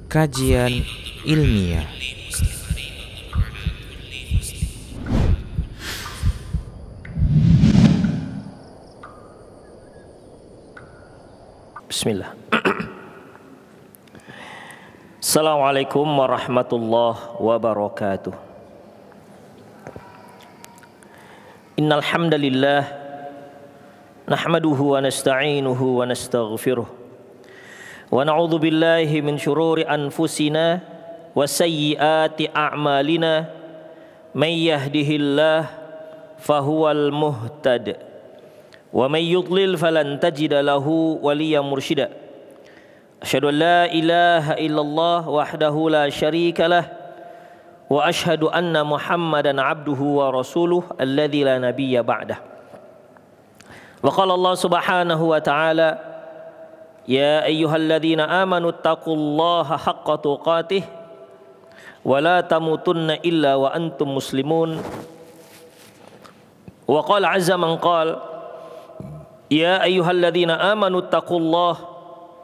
Kajian ilmiah. Bismillah. Assalamualaikum warahmatullahi wabarakatuh. Innal hamdalillah nahmaduhu wa nasta'inuhu wa nastaghfiruh wa na'udzu billahi min shururi anfusina wa sayyiati a'malina may yahdihillah fahuwal muhtad wa may yudlil falan tajida lahu waliyyan mursyida. Asyhadu an la ilaha illallah wahdahu la syarika lah wa asyhadu anna Muhammadan abduhu wa rasuluh alladzi la nabiyya ba'dah. Wa qala Allah subhanahu wa ta'ala ya ayyuhalladzina amanu taqullaha haqqa tuqatih wa la tamutunna illa wa antum muslimun. Wa qala azza man qala ya ayyuhalladzina amanu taqullaha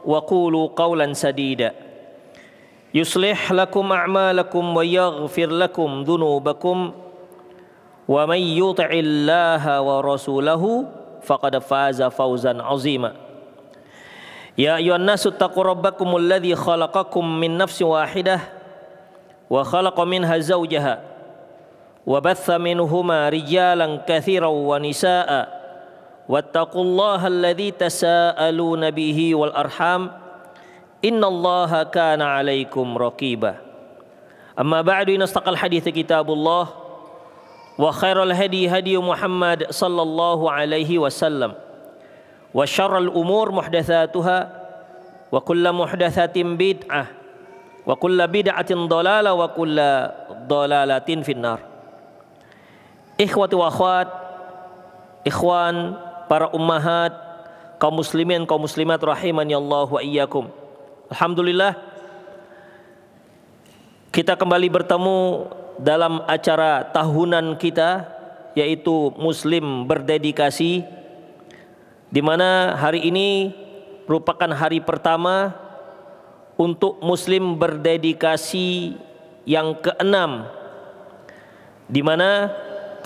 wa qulu qawlan sadida yuslih lakum a'malakum wa yaghfir lakum dhunubakum wa may yuti'illaha wa rasulahu faqad faza fawzan 'azima. Ya ayyuhan nasu taqu rabbakumul ladzi khalaqakum min nafsin wahidah wa khalaqa minha zawjaha wa batha minhuma rijalan katsiran wa nisaa'a wattaqullaha alladzi tasaaluna bihi wal arham innallaha kana 'alaikum raqiba. Amma ba'du, inastaqal hadits kitabullah wa khairal hadi hadi Muhammad sallallahu alaihi wasallam wa syarrul umur muhdatsatuha wa kullu muhdatsatin bid'ah wa kullu bid'atin dhalalah wa kullu dhalalatin finnar. Ikhwati wa akhwat, ikhwan, para ummahat, kaum muslimin, kaum muslimat rahimani Allah wa iyyakum. Alhamdulillah, kita kembali bertemu dalam acara tahunan kita, yaitu Muslim Berdedikasi, di mana hari ini merupakan hari pertama untuk Muslim Berdedikasi yang ke-6, di mana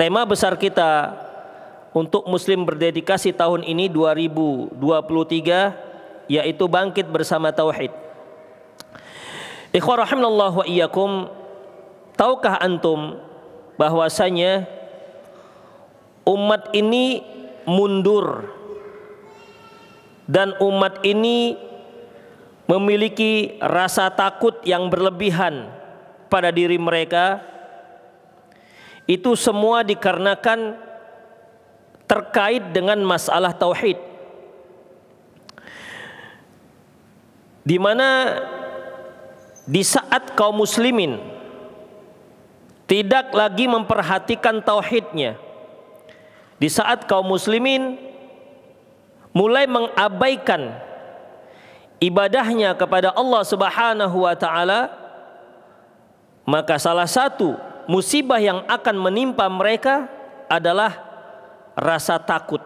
tema besar kita untuk Muslim Berdedikasi tahun ini 2023 yaitu bangkit bersama tauhid. Ikhwah rahimanallahu wa iyyakum, tahukah antum bahwasanya umat ini mundur dan umat ini memiliki rasa takut yang berlebihan pada diri mereka? Itu semua dikarenakan terkait dengan masalah tauhid, di mana di saat kaum muslimin tidak lagi memperhatikan tauhidnya, di saat kaum muslimin mulai mengabaikan ibadahnya kepada Allah Subhanahu wa taala, maka salah satu musibah yang akan menimpa mereka adalah rasa takut.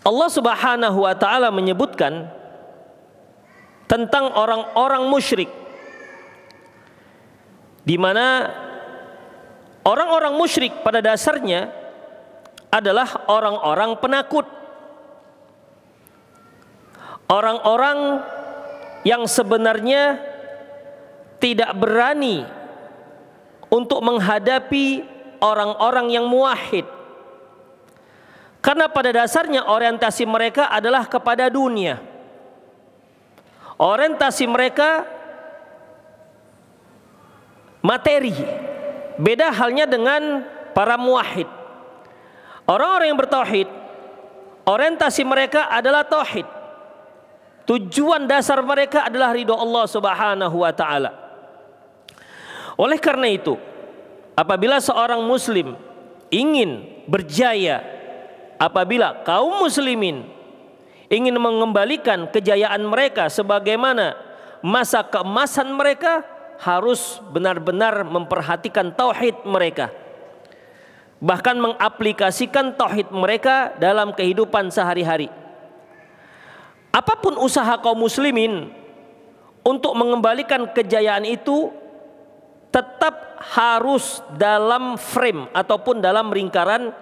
Allah Subhanahu wa taala menyebutkan tentang orang-orang musyrik, di mana orang-orang musyrik pada dasarnya adalah orang-orang penakut, orang-orang yang sebenarnya tidak berani untuk menghadapi orang-orang yang muwahhid. Karena pada dasarnya orientasi mereka adalah kepada dunia. Orientasi mereka materi. Beda halnya dengan para muwahhid. Orang-orang yang bertauhid, orientasi mereka adalah tauhid. Tujuan dasar mereka adalah ridho Allah Subhanahu wa taala. Oleh karena itu, apabila seorang muslim ingin berjaya, apabila kaum muslimin ingin mengembalikan kejayaan mereka sebagaimana masa keemasan mereka, harus benar-benar memperhatikan tauhid mereka, bahkan mengaplikasikan tauhid mereka dalam kehidupan sehari-hari. apapun usaha kaum muslimin untuk mengembalikan kejayaan itu tetap harus dalam frame ataupun dalam lingkaran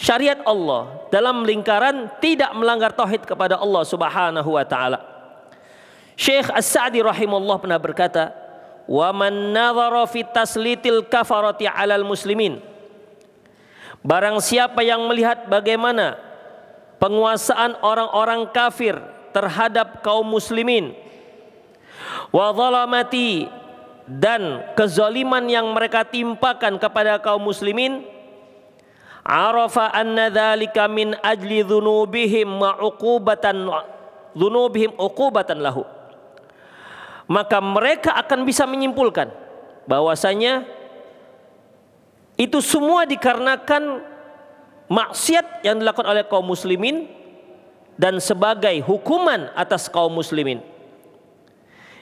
syariat Allah, dalam lingkaran tidak melanggar tauhid kepada Allah Subhanahu wa taala. Syekh As-Sa'di rahimahullah pernah berkata, "Wa man nadhara fi taslitil kafarati 'alal muslimin." Barang siapa yang melihat bagaimana penguasaan orang-orang kafir terhadap kaum muslimin, wa zalamati, dan kezaliman yang mereka timpakan kepada kaum muslimin, arafa anna dzalika min ajli dzunubihim wa uqubatan lahu. Maka mereka akan bisa menyimpulkan bahwasanya itu semua dikarenakan maksiat yang dilakukan oleh kaum muslimin dan sebagai hukuman atas kaum muslimin.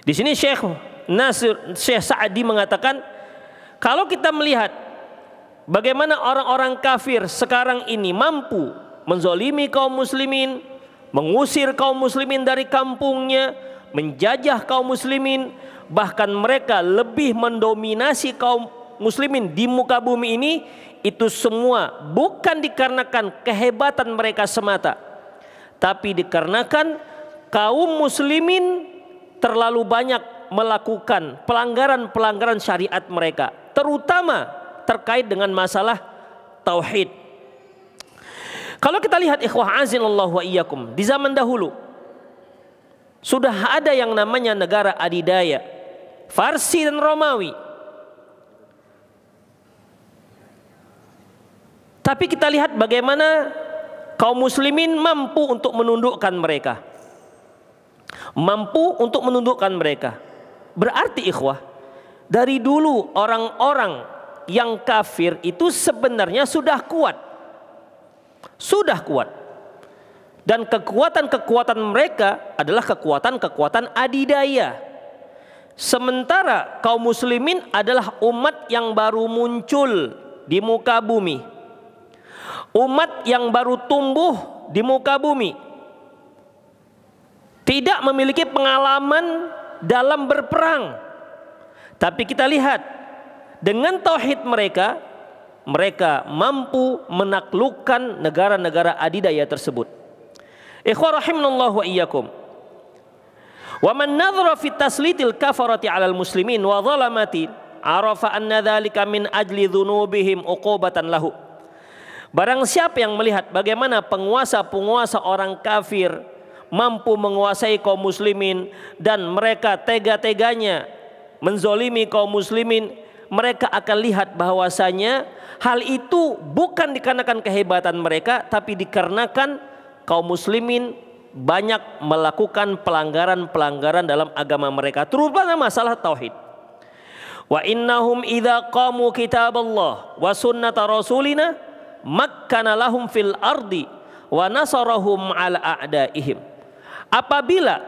Di sini Syekh Sa'di mengatakan, kalau kita melihat bagaimana orang-orang kafir sekarang ini mampu menzolimi kaum muslimin, mengusir kaum muslimin dari kampungnya, menjajah kaum muslimin, bahkan mereka lebih mendominasi kaum muslimin di muka bumi ini, itu semua bukan dikarenakan kehebatan mereka semata, tapi dikarenakan kaum muslimin terlalu banyak melakukan pelanggaran-pelanggaran syariat mereka, terutama terkait dengan masalah tauhid. Kalau kita lihat ikhwah azinallahu wa iyyakum, di zaman dahulu sudah ada yang namanya negara adidaya, Farsi dan Romawi. Tapi kita lihat bagaimana kaum muslimin mampu untuk menundukkan mereka. Mampu untuk menundukkan mereka. Berarti ikhwah, dari dulu orang-orang yang kafir itu sebenarnya sudah kuat. Sudah kuat. Dan kekuatan-kekuatan mereka adalah kekuatan-kekuatan adidaya. Sementara kaum muslimin adalah umat yang baru muncul di muka bumi. Umat yang baru tumbuh di muka bumi. Tidak memiliki pengalaman dalam berperang. Tapi kita lihat, dengan tauhid mereka, mereka mampu menaklukkan negara-negara adidaya tersebut. Ikhwah rahimanallahu wa iyyakum. Wa man nadhara fi taslitil kafarati 'alal muslimin wa zalamati, arafa anna dzalika min ajli dzunubihim uqubatan lahu. Barang siapa yang melihat bagaimana penguasa-penguasa orang kafir mampu menguasai kaum muslimin dan mereka tega-teganya menzolimi kaum muslimin, mereka akan lihat bahwasanya hal itu bukan dikarenakan kehebatan mereka, tapi dikarenakan kaum muslimin banyak melakukan pelanggaran-pelanggaran dalam agama mereka, terutama masalah tauhid. Wa innahum idza qamu kitaballah wa sunnata rasulina makkana lahum fil ardi wa nasarahum ala a'daihim. Apabila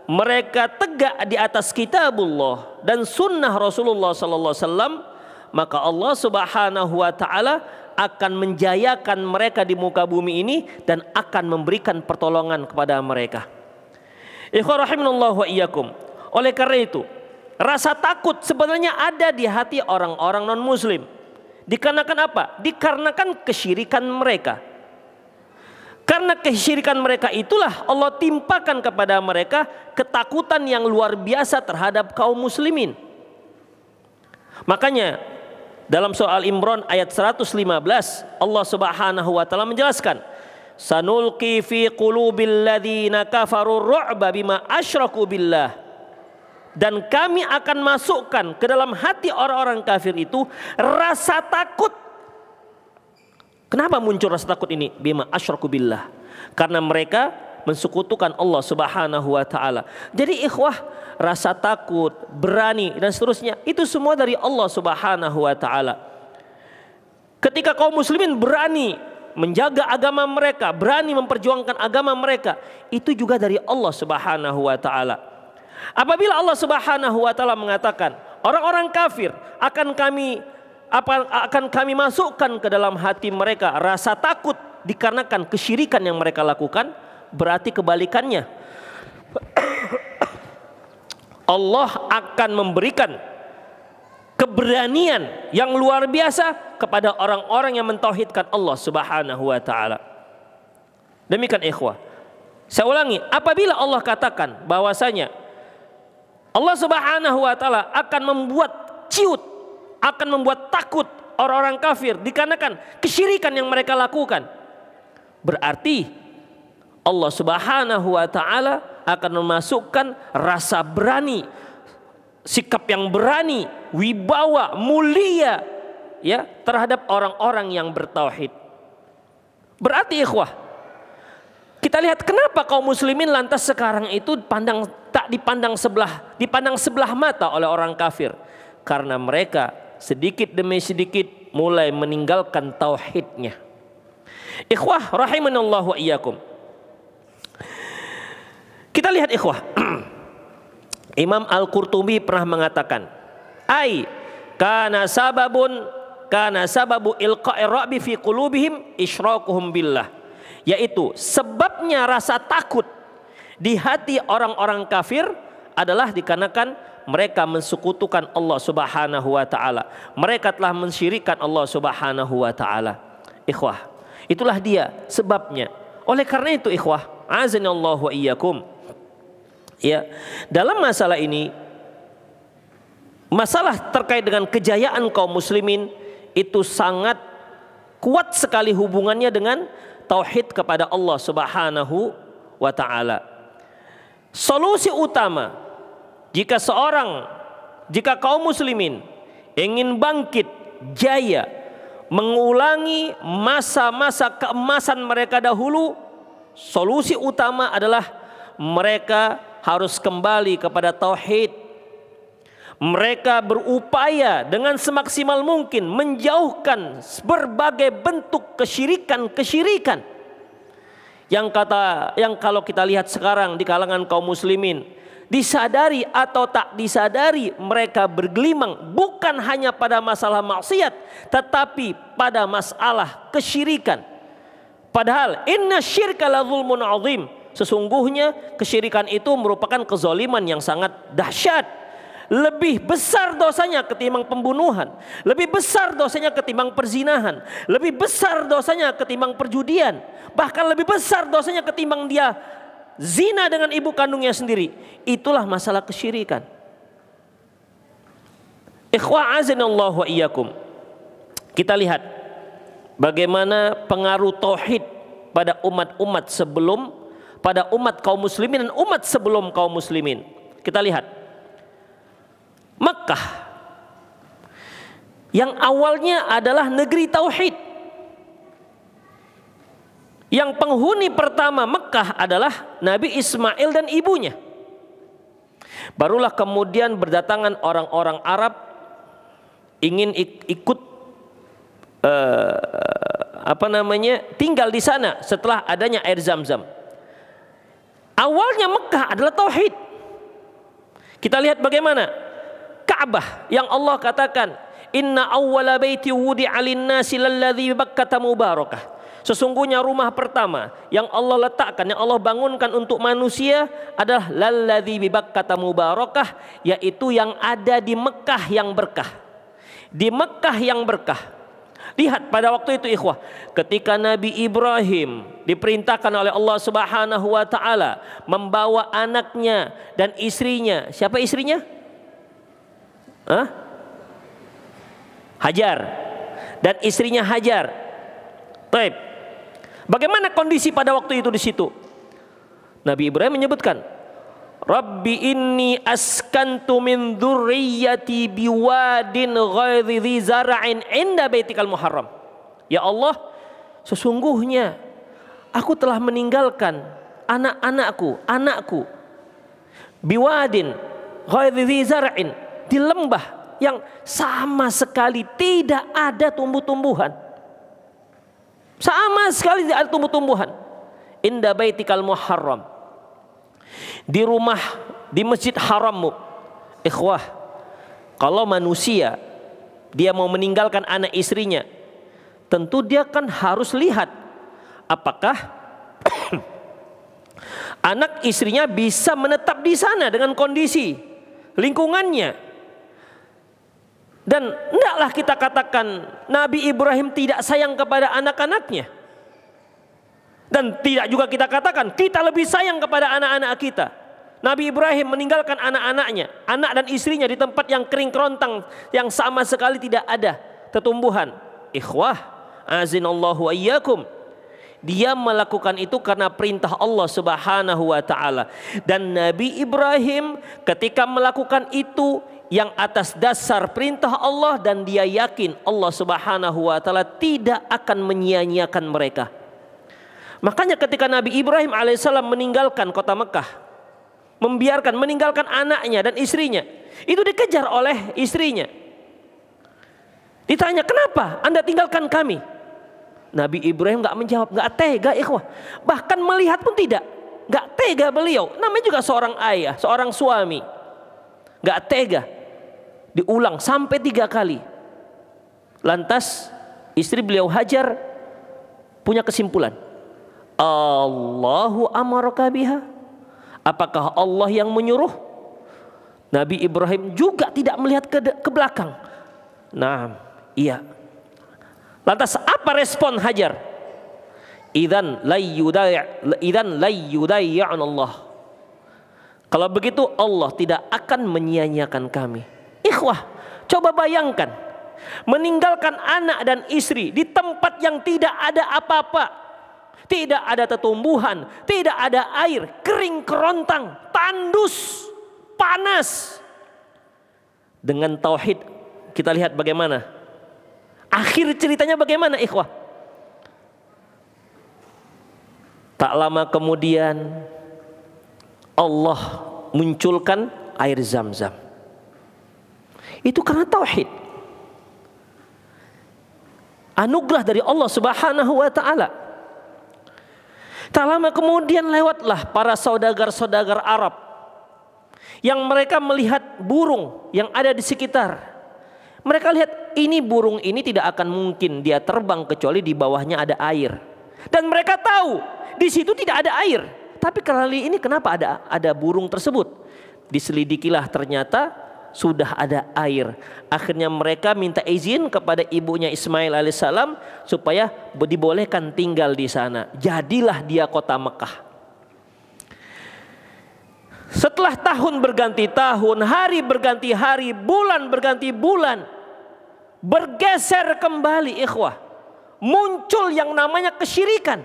mereka tegak di atas kitabullah dan sunnah Rasulullah sallallahu alaihi wasallam, maka Allah Subhanahu wa taala akan menjayakan mereka di muka bumi ini dan akan memberikan pertolongan kepada mereka. Ikhwah rahimanallahu wa iyyakum. Oleh karena itu, rasa takut sebenarnya ada di hati orang-orang non-muslim. Dikarenakan apa? Dikarenakan kesyirikan mereka. Karena kesyirikan mereka itulah Allah timpakan kepada mereka ketakutan yang luar biasa terhadap kaum muslimin. Makanya dalam surah Al-Imran ayat 115 Allah Subhanahu wa taala menjelaskan, sanulqi fi qulubil ladzina kafaru ru'ba bima asyraku billah. Dan kami akan masukkan ke dalam hati orang-orang kafir itu rasa takut. Kenapa muncul rasa takut ini? Bima asyraku billah. Karena mereka mensekutukan Allah Subhanahu wa taala. Jadi ikhwah, rasa takut, berani dan seterusnya itu semua dari Allah Subhanahu wa taala. Ketika kaum muslimin berani menjaga agama mereka, berani memperjuangkan agama mereka, itu juga dari Allah Subhanahu wa taala. Apabila Allah Subhanahu wa taala mengatakan orang-orang kafir akan kami masukkan ke dalam hati mereka rasa takut dikarenakan kesyirikan yang mereka lakukan, berarti kebalikannya. Allah akan memberikan keberanian yang luar biasa kepada orang-orang yang mentauhidkan Allah Subhanahu wa taala. Demikian ikhwah. Saya ulangi, apabila Allah katakan bahwasanya Allah Subhanahu wa taala akan membuat ciut, akan membuat takut orang-orang kafir dikarenakan kesyirikan yang mereka lakukan, berarti Allah Subhanahu wa taala akan memasukkan rasa berani, sikap yang berani, wibawa, mulia ya terhadap orang-orang yang bertauhid. Berarti ikhwah, kita lihat kenapa kaum muslimin lantas sekarang itu dipandang sebelah mata oleh orang kafir, karena mereka sedikit demi sedikit mulai meninggalkan tauhidnya. Ikhwah rahimanallahu wa iyyakum. Kita lihat ikhwah, Imam Al-Qurtubi pernah mengatakan, kana sababu ilqa'ir ra'bi fi qulubihim isyrakuhum billah, yaitu sebabnya rasa takut di hati orang-orang kafir adalah dikarenakan mereka mensekutukan Allah Subhanahu wa taala. Mereka telah mensyirikkan Allah Subhanahu wa taala. Ikhwah, itulah dia sebabnya. Oleh karena itu ikhwah, azanallahu wa iyyakum. Ya, dalam masalah ini, masalah terkait dengan kejayaan kaum muslimin itu sangat kuat sekali hubungannya dengan tauhid kepada Allah Subhanahu wa taala. Solusi utama jika kaum muslimin ingin bangkit jaya, mengulangi masa-masa keemasan mereka dahulu, solusi utama adalah mereka harus kembali kepada tauhid. Mereka berupaya dengan semaksimal mungkin menjauhkan berbagai bentuk kesyirikan yang kalau kita lihat sekarang di kalangan kaum muslimin, disadari atau tak disadari mereka bergelimang bukan hanya pada masalah maksiat, tetapi pada masalah kesyirikan. Padahal inna syirka la zulmun azim, sesungguhnya kesyirikan itu merupakan kezaliman yang sangat dahsyat. Lebih besar dosanya ketimbang pembunuhan, lebih besar dosanya ketimbang perzinahan, lebih besar dosanya ketimbang perjudian, bahkan lebih besar dosanya ketimbang dia zina dengan ibu kandungnya sendiri. Itulah masalah kesyirikan. Ikhwa azanallahu wa iyyakum. Kita lihat bagaimana pengaruh tauhid pada umat-umat sebelum, pada umat kaum muslimin dan umat sebelum kaum muslimin. Kita lihat Makkah yang awalnya adalah negeri tauhid. Yang penghuni pertama Makkah adalah Nabi Ismail dan ibunya. Barulah kemudian berdatangan orang-orang Arab ingin ikut tinggal di sana setelah adanya air Zam-Zam. Awalnya Makkah adalah tauhid. Kita lihat bagaimana Ka'bah yang Allah katakan, inna awwala baiti wudi'a lin-nasi lalladzi bi Bakkah mubarakah. Sesungguhnya rumah pertama yang Allah letakkan, yang Allah bangunkan untuk manusia adalah lalladzi bi Bakkah mubarakah, yaitu yang ada di Mekah yang berkah. Di Mekah yang berkah. Lihat pada waktu itu ikhwah, ketika Nabi Ibrahim diperintahkan oleh Allah Subhanahu wa taala membawa anaknya dan istrinya. Siapa istrinya? Hajar. Dan istrinya Hajar. Baik. Bagaimana kondisi pada waktu itu di situ? Nabi Ibrahim menyebutkan, Rabbi inni askantu min dzurriyyati biwadin ghairi dzi zar'in 'inda baitikal muharram. Ya Allah, sesungguhnya aku telah meninggalkan anakku biwadin ghairi dzi zar'in, di lembah yang sama sekali tidak ada tumbuh-tumbuhan. Sama sekali tidak ada tumbuh-tumbuhan. Inda baitikal muharram, di rumah, di masjid harammu. Ikhwah, kalau manusia dia mau meninggalkan anak istrinya, tentu dia kan harus lihat apakah Anak istrinya bisa menetap di sana dengan kondisi lingkungannya. Dan hendaklah kita katakan Nabi Ibrahim tidak sayang kepada anak-anaknya. Dan tidak juga kita katakan kita lebih sayang kepada anak-anak kita. Nabi Ibrahim meninggalkan anak-anaknya, anak dan istrinya di tempat yang kering kerontang, yang sama sekali tidak ada tumbuhan. Ikhwah, azinallahu wa iyyakum. Dia melakukan itu karena perintah Allah Subhanahu wa taala. Dan Nabi Ibrahim ketika melakukan itu yang atas dasar perintah Allah, dan dia yakin Allah Subhanahu wa taala tidak akan menyia-nyiakan mereka. Makanya ketika Nabi Ibrahim alaihissalam meninggalkan kota Mekah, meninggalkan anaknya dan istrinya, itu dikejar oleh istrinya. Ditanya, kenapa Anda tinggalkan kami? Nabi Ibrahim nggak menjawab, nggak tega ikhwah. Bahkan melihat pun tidak, nggak tega beliau. Namanya juga seorang ayah, seorang suami, nggak tega. Diulang sampai 3 kali. Lantas istri beliau Hajar punya kesimpulan, Allahu amaraka biha. Apakah Allah yang menyuruh? Nabi Ibrahim juga tidak melihat ke belakang. Nah, iya. Lantas apa respon Hajar? Idzan layyudayyan Allah. Kalau begitu Allah tidak akan menyia-nyiakan kami. Ikhwah, coba bayangkan meninggalkan anak dan istri di tempat yang tidak ada apa-apa. Tidak ada tumbuhan, tidak ada air, kering kerontang, tandus, panas. Dengan tauhid kita lihat bagaimana akhir ceritanya, bagaimana ikhwah. Tak lama kemudian Allah munculkan air Zam-Zam. Itu karena tauhid. Anugerah dari Allah Subhanahu wa taala. Tak lama kemudian lewatlah para saudagar-saudagar Arab yang mereka melihat burung yang ada di sekitar. Mereka lihat ini burung ini tidak akan mungkin dia terbang kecuali di bawahnya ada air. Dan mereka tahu di situ tidak ada air. Tapi kali ini kenapa ada burung tersebut? Diselidikilah, ternyata sudah ada air. Akhirnya mereka minta izin kepada ibunya Ismail alaihissalam supaya dibolehkan tinggal di sana. Jadilah dia kota Mekah. Setelah tahun berganti tahun, hari berganti hari, bulan berganti bulan, bergeser kembali ikhwah. Muncul yang namanya kesyirikan.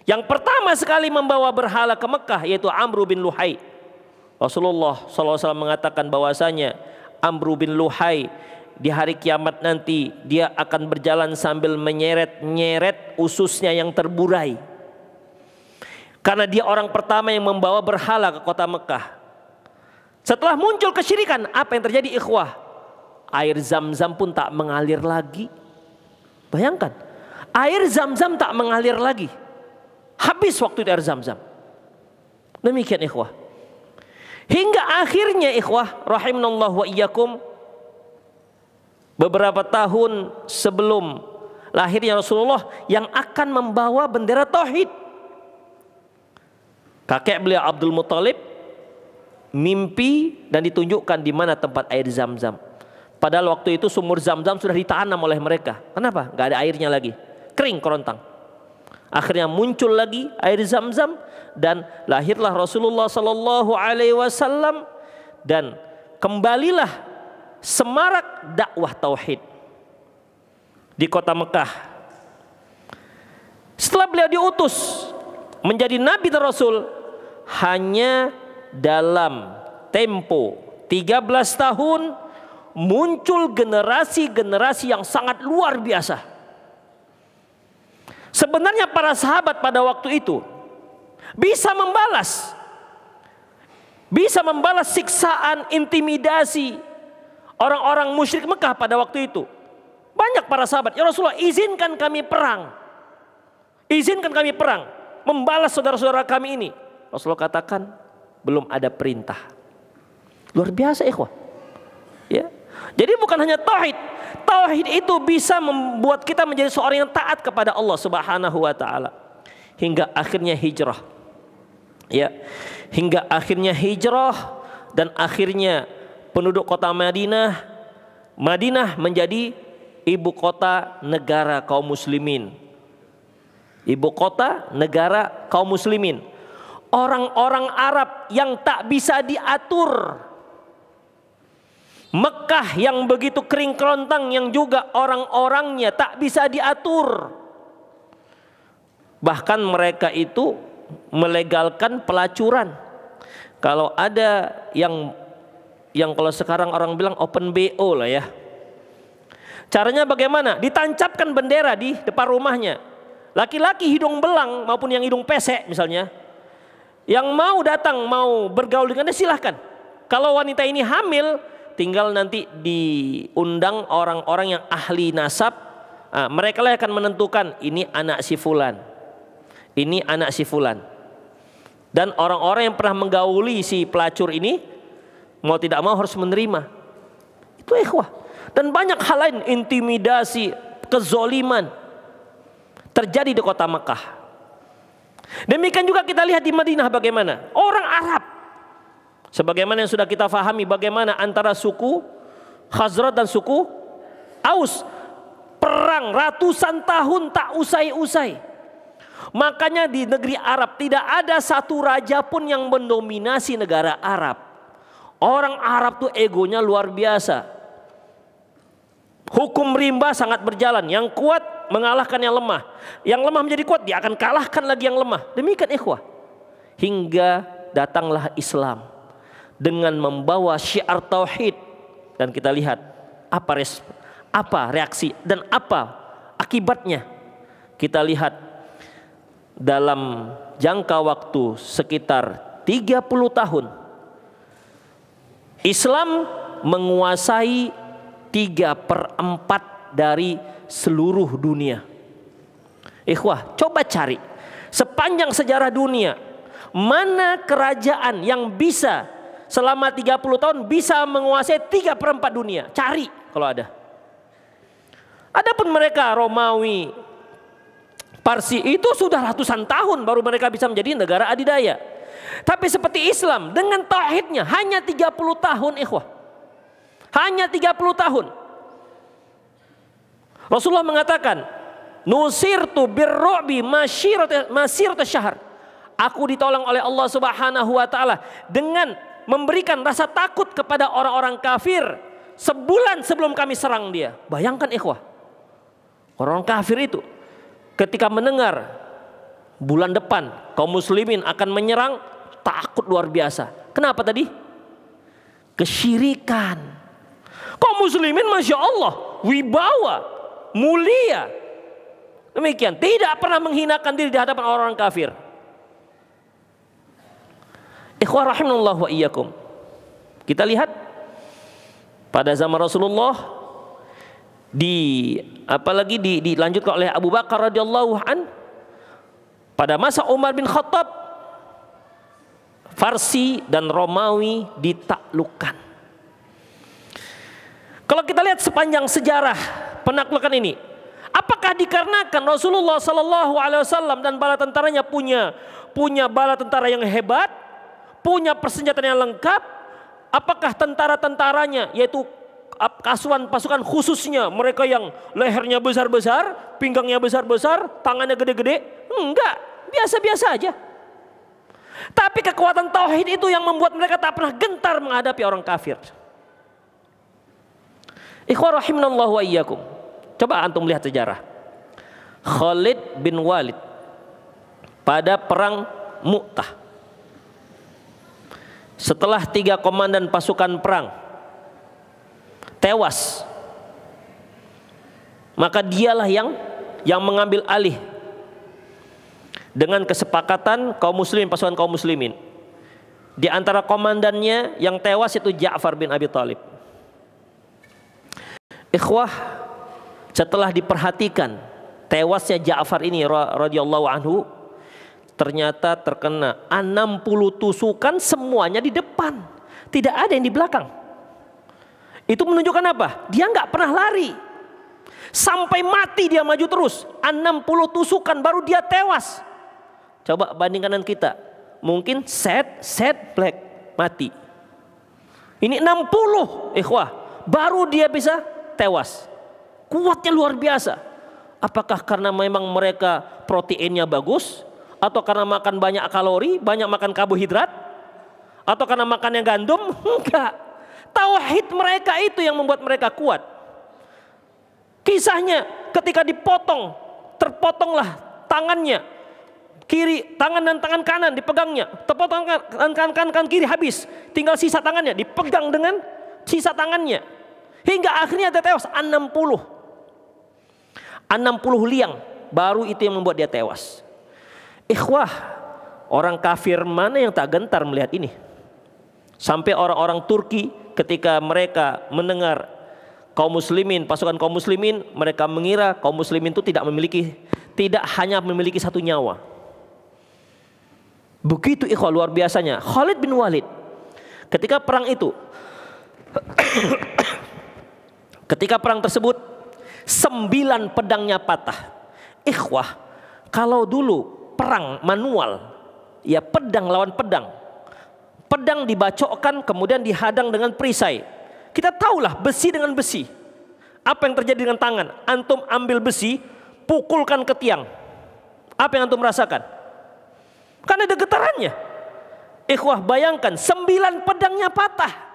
Yang pertama sekali membawa berhala ke Mekah yaitu Amr bin Luhai. Rasulullah SAW mengatakan bahwasanya Amr bin Luhai di hari kiamat nanti dia akan berjalan sambil menyeret-nyeret ususnya yang terburai. Karena dia orang pertama yang membawa berhala ke kota Mekah. Setelah muncul kesyirikan, apa yang terjadi ikhwah? Air Zam-Zam pun tak mengalir lagi. Bayangkan, air Zam-Zam tak mengalir lagi. Habis waktu itu air Zam-Zam. Demikian ikhwah. Hingga akhirnya ikhwah rahimanallahu wa iyyakum, beberapa tahun sebelum lahirnya Rasulullah yang akan membawa bendera tauhid, kakek beliau Abdul Muthalib mimpi dan ditunjukkan di mana tempat air Zam-Zam. Padahal waktu itu sumur Zam-Zam sudah ditanam oleh mereka. Kenapa? Gak ada airnya lagi, kering kerontang. Akhirnya muncul lagi air Zam-Zam dan lahirlah Rasulullah sallallahu alaihi wasallam, dan kembalilah semarak dakwah tauhid di kota Mekah. Setelah beliau diutus menjadi nabi dan rasul, hanya dalam tempo 13 tahun muncul generasi-generasi yang sangat luar biasa. Sebenarnya para sahabat pada waktu itu bisa membalas siksaan, intimidasi orang-orang musyrik Mekah pada waktu itu. Banyak para sahabat, ya Rasulullah, izinkan kami perang, membalas saudara-saudara kami ini. Rasulullah katakan belum ada perintah. Luar biasa ikhwah. Ya. Jadi bukan hanya tauhid. Tauhid itu bisa membuat kita menjadi seorang yang taat kepada Allah Subhanahu wa taala. Hingga akhirnya hijrah. Ya, hingga akhirnya hijrah dan akhirnya penduduk kota Madinah menjadi ibu kota negara kaum muslimin. Ibu kota negara kaum muslimin. Orang-orang Arab yang tak bisa diatur. Mekah yang begitu kering kerontang yang juga orang-orangnya tak bisa diatur. Bahkan mereka itu melegalkan pelacuran. Kalau ada yang kalau sekarang orang bilang open BO lah ya. Caranya bagaimana? Ditancapkan bendera di depan rumahnya. Laki-laki hidung belang maupun yang hidung pesek misalnya, yang mau datang mau bergaul dengannya silahkan. Kalau wanita ini hamil, tinggal nanti diundang orang-orang yang ahli nasab. Mereka lah akan menentukan ini anak si fulan, ini anak si fulan. Dan orang-orang yang pernah menggauli si pelacur ini mau tidak mau harus menerima. Itu ikhwah. Dan banyak hal lain, intimidasi, kezoliman terjadi di kota Mekah. Demikian juga kita lihat di Madinah bagaimana orang Arab, sebagaimana yang sudah kita fahami bagaimana antara suku Khazraj dan suku Aus perang ratusan tahun tak usai-usai. Makanya di negeri Arab tidak ada satu raja pun yang mendominasi negara Arab. Orang Arab tuh egonya luar biasa. Hukum rimba sangat berjalan. Yang kuat mengalahkan yang lemah. Yang lemah menjadi kuat, dia akan kalahkan lagi yang lemah. Demikian ikhwah. Hingga datanglah Islam dengan membawa syiar tauhid. Dan kita lihat apa reaksi dan apa akibatnya. Kita lihat dalam jangka waktu sekitar 30 tahun. Islam menguasai 3/4 dari seluruh dunia. Ikhwah, coba cari sepanjang sejarah dunia mana kerajaan yang bisa selama 30 tahun bisa menguasai 3/4 dunia. Cari kalau ada. Adapun mereka Romawi, Parsi itu sudah ratusan tahun baru mereka bisa menjadi negara adidaya. Tapi seperti Islam dengan tauhidnya hanya 30 tahun ikhwah. Hanya 30 tahun. Rasulullah mengatakan, "Nusirtu birru'bi masirata syahr." Aku ditolong oleh Allah Subhanahu wa taala dengan memberikan rasa takut kepada orang-orang kafir sebulan sebelum kami serang dia. Bayangkan ikhwah. Orang kafir itu ketika mendengar bulan depan kaum muslimin akan menyerang, takut luar biasa. Kenapa tadi? Kesyirikan. Kaum muslimin Masya Allah wibawa, mulia. Demikian, tidak pernah menghinakan diri di hadapan orang kafir. Ikhwah rahimahullah wa iyyakum. Kita lihat pada zaman Rasulullah apalagi dilanjutkan oleh Abu Bakar radhiyallahu an, pada masa Umar bin Khattab, Farsi dan Romawi ditaklukkan. Kalau kita lihat sepanjang sejarah penaklukan ini, apakah dikarenakan Rasulullah Sallallahu Alaihi Wasallam dan bala tentaranya punya bala tentara yang hebat, punya persenjataan yang lengkap? Apakah tentara-tentaranya, yaitu pasukan khususnya, mereka yang lehernya besar-besar, pinggangnya besar-besar, tangannya gede-gede? Enggak, biasa-biasa aja. Tapi kekuatan tauhid itu yang membuat mereka tak pernah gentar menghadapi orang kafir. Ikhwah rahimanallahu wa iyyakum. Coba antum lihat sejarah. Khalid bin Walid pada perang Mu'tah. Setelah 3 komandan pasukan perang tewas, maka dialah yang mengambil alih dengan kesepakatan kaum muslimin, pasukan kaum muslimin. Di antara komandannya yang tewas itu Ja'far bin Abi Thalib. Ikhwah, setelah diperhatikan tewasnya Ja'far ini radhiyallahu anhu, ternyata terkena 60 tusukan semuanya di depan, tidak ada yang di belakang. Itu menunjukkan apa? Dia nggak pernah lari sampai mati, dia maju terus. 60 tusukan baru dia tewas. Coba bandingkan kita, mungkin set black mati. Ini 60 ikhwah, baru dia bisa tewas. Kuatnya luar biasa. Apakah karena memang mereka proteinnya bagus, atau karena makan banyak kalori, banyak makan karbohidrat, atau karena makannya gandum? Enggak. Tauhid mereka itu yang membuat mereka kuat. Kisahnya ketika terpotonglah tangannya kiri, tangan dan tangan kanan dipegangnya, terpotong tangan kiri habis, tinggal sisa tangannya dipegang dengan sisa tangannya, hingga akhirnya dia tewas. 60 liang, baru itu yang membuat dia tewas. Ikhwah, orang kafir mana yang tak gentar melihat ini? Sampai orang-orang Turki ketika mereka mendengar kaum muslimin, pasukan kaum muslimin, mereka mengira kaum muslimin itu tidak hanya memiliki satu nyawa. Begitu ikhwah luar biasanya Khalid bin Walid ketika perang itu. Ketika perang tersebut 9 pedangnya patah. Ikhwah, kalau dulu perang manual, ya pedang lawan pedang, pedang dibacokkan kemudian dihadang dengan perisai. Kita tahulah besi dengan besi. Apa yang terjadi dengan tangan? Antum ambil besi, pukulkan ke tiang. Apa yang antum rasakan? Kan ada getarannya. Ikhwah, bayangkan 9 pedangnya patah.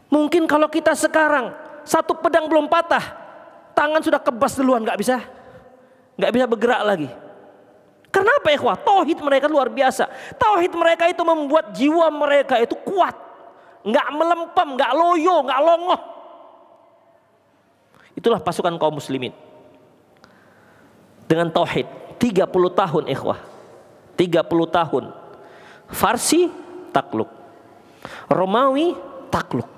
Mungkin kalau kita sekarang 1 pedang belum patah, tangan sudah kebas duluan, nggak bisa bergerak lagi. Kenapa ikhwah? Tauhid mereka luar biasa. Tauhid mereka itu membuat jiwa mereka itu kuat, nggak melempem, nggak loyo, nggak longoh. Itulah pasukan kaum muslimin dengan tauhid. 30 tahun ikhwah, 30 tahun. Farsi takluk, Romawi takluk,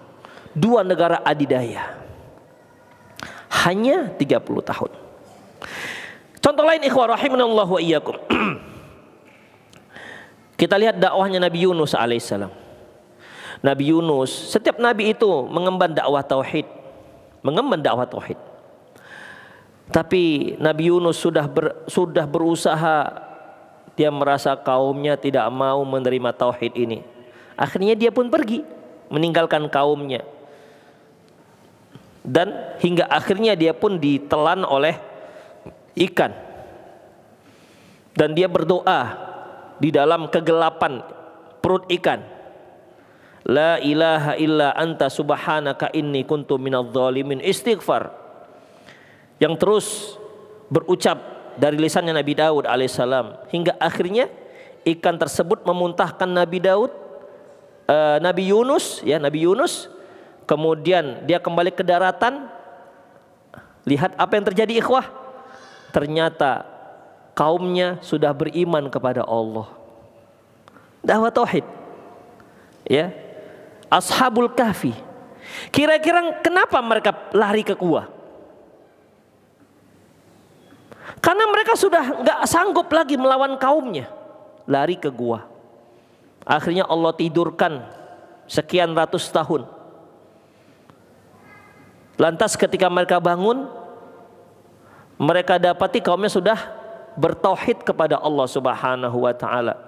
2 negara adidaya. Hanya 30 tahun. Contoh lain ikhwah rahimanallah wa iyyakum. Kita lihat dakwahnya Nabi Yunus alaihissalam. Nabi Yunus, setiap nabi itu mengemban dakwah tauhid, Tapi Nabi Yunus sudah berusaha, dia merasa kaumnya tidak mau menerima tauhid ini. Akhirnya dia pun pergi meninggalkan kaumnya. Dan hingga akhirnya dia pun ditelan oleh ikan. Dan dia berdoa di dalam kegelapan perut ikan. La ilaha illa anta subhanaka inni kuntu minadh dhalimin. Istighfar yang terus berucap dari lisannya Nabi Daud alaihissalam, hingga akhirnya ikan tersebut memuntahkan Nabi Yunus. Kemudian dia kembali ke daratan. Lihat apa yang terjadi ikhwah. Ternyata kaumnya sudah beriman kepada Allah. Dakwah tauhid. Ya. Ashabul Kahfi. Kira-kira kenapa mereka lari ke gua? Karena mereka sudah nggak sanggup lagi melawan kaumnya, lari ke gua. Akhirnya Allah tidurkan sekian ratus tahun. Lantas ketika mereka bangun, mereka dapati kaumnya sudah bertauhid kepada Allah Subhanahu wa taala.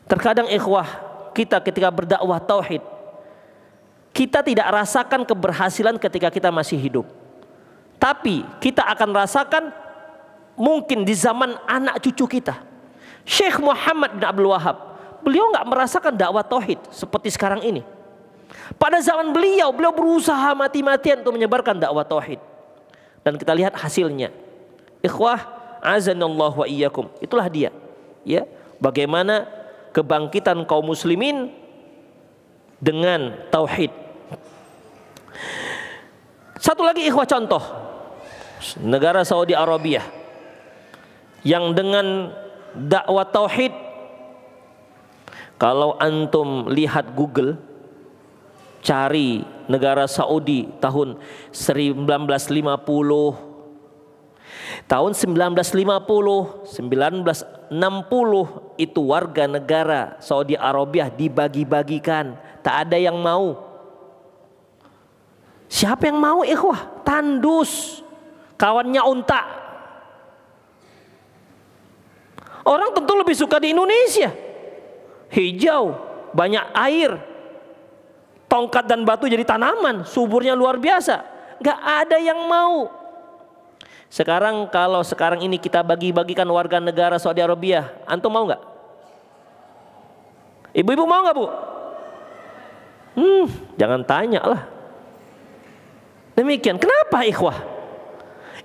Terkadang ikhwah, kita ketika berdakwah tauhid, kita tidak rasakan keberhasilan ketika kita masih hidup. Tapi kita akan rasakan mungkin di zaman anak cucu kita. Syekh Muhammad bin Abdul Wahab, beliau nggak merasakan dakwah tauhid seperti sekarang ini. Pada zaman beliau berusaha mati-matian untuk menyebarkan dakwah tauhid. Dan kita lihat hasilnya. Ikhwah, azanallahu wa iyyakum. Itulah dia. Ya, bagaimana kebangkitan kaum muslimin dengan tauhid. Satu lagi ikhwah contoh. Negara Saudi Arabia yang dengan dakwah tauhid, kalau antum lihat Google, cari negara Saudi tahun 1950, tahun 1950, 1960 itu warga negara Saudi Arabia dibagi-bagikan, tak ada yang mau. Siapa yang mau ikhwah? Tandus, kawannya unta. Orang tentu lebih suka di Indonesia. Hijau, banyak air, tongkat dan batu jadi tanaman, suburnya luar biasa. Gak ada yang mau. Sekarang kalau sekarang ini kita bagi-bagikan warga negara Saudi Arabia, antum mau gak? Ibu-ibu mau gak, Bu? Jangan tanya lah. Demikian. Kenapa, ikhwah?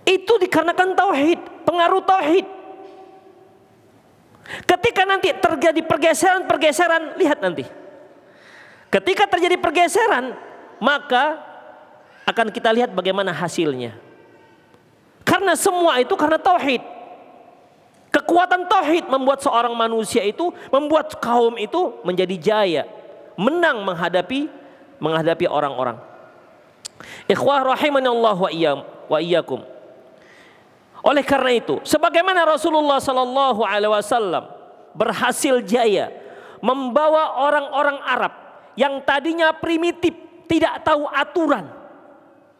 Itu dikarenakan tauhid, pengaruh tauhid. Ketika nanti terjadi pergeseran, lihat nanti. Ketika terjadi pergeseran, maka akan kita lihat bagaimana hasilnya. Karena semua itu karena tauhid. Kekuatan tauhid membuat seorang manusia itu, membuat kaum itu menjadi jaya, menang menghadapi orang-orang. Ikhwah rahimanallah wa iyyakum. Oleh karena itu, sebagaimana Rasulullah sallallahu alaihi wasallam berhasil jaya membawa orang-orang Arab yang tadinya primitif, tidak tahu aturan,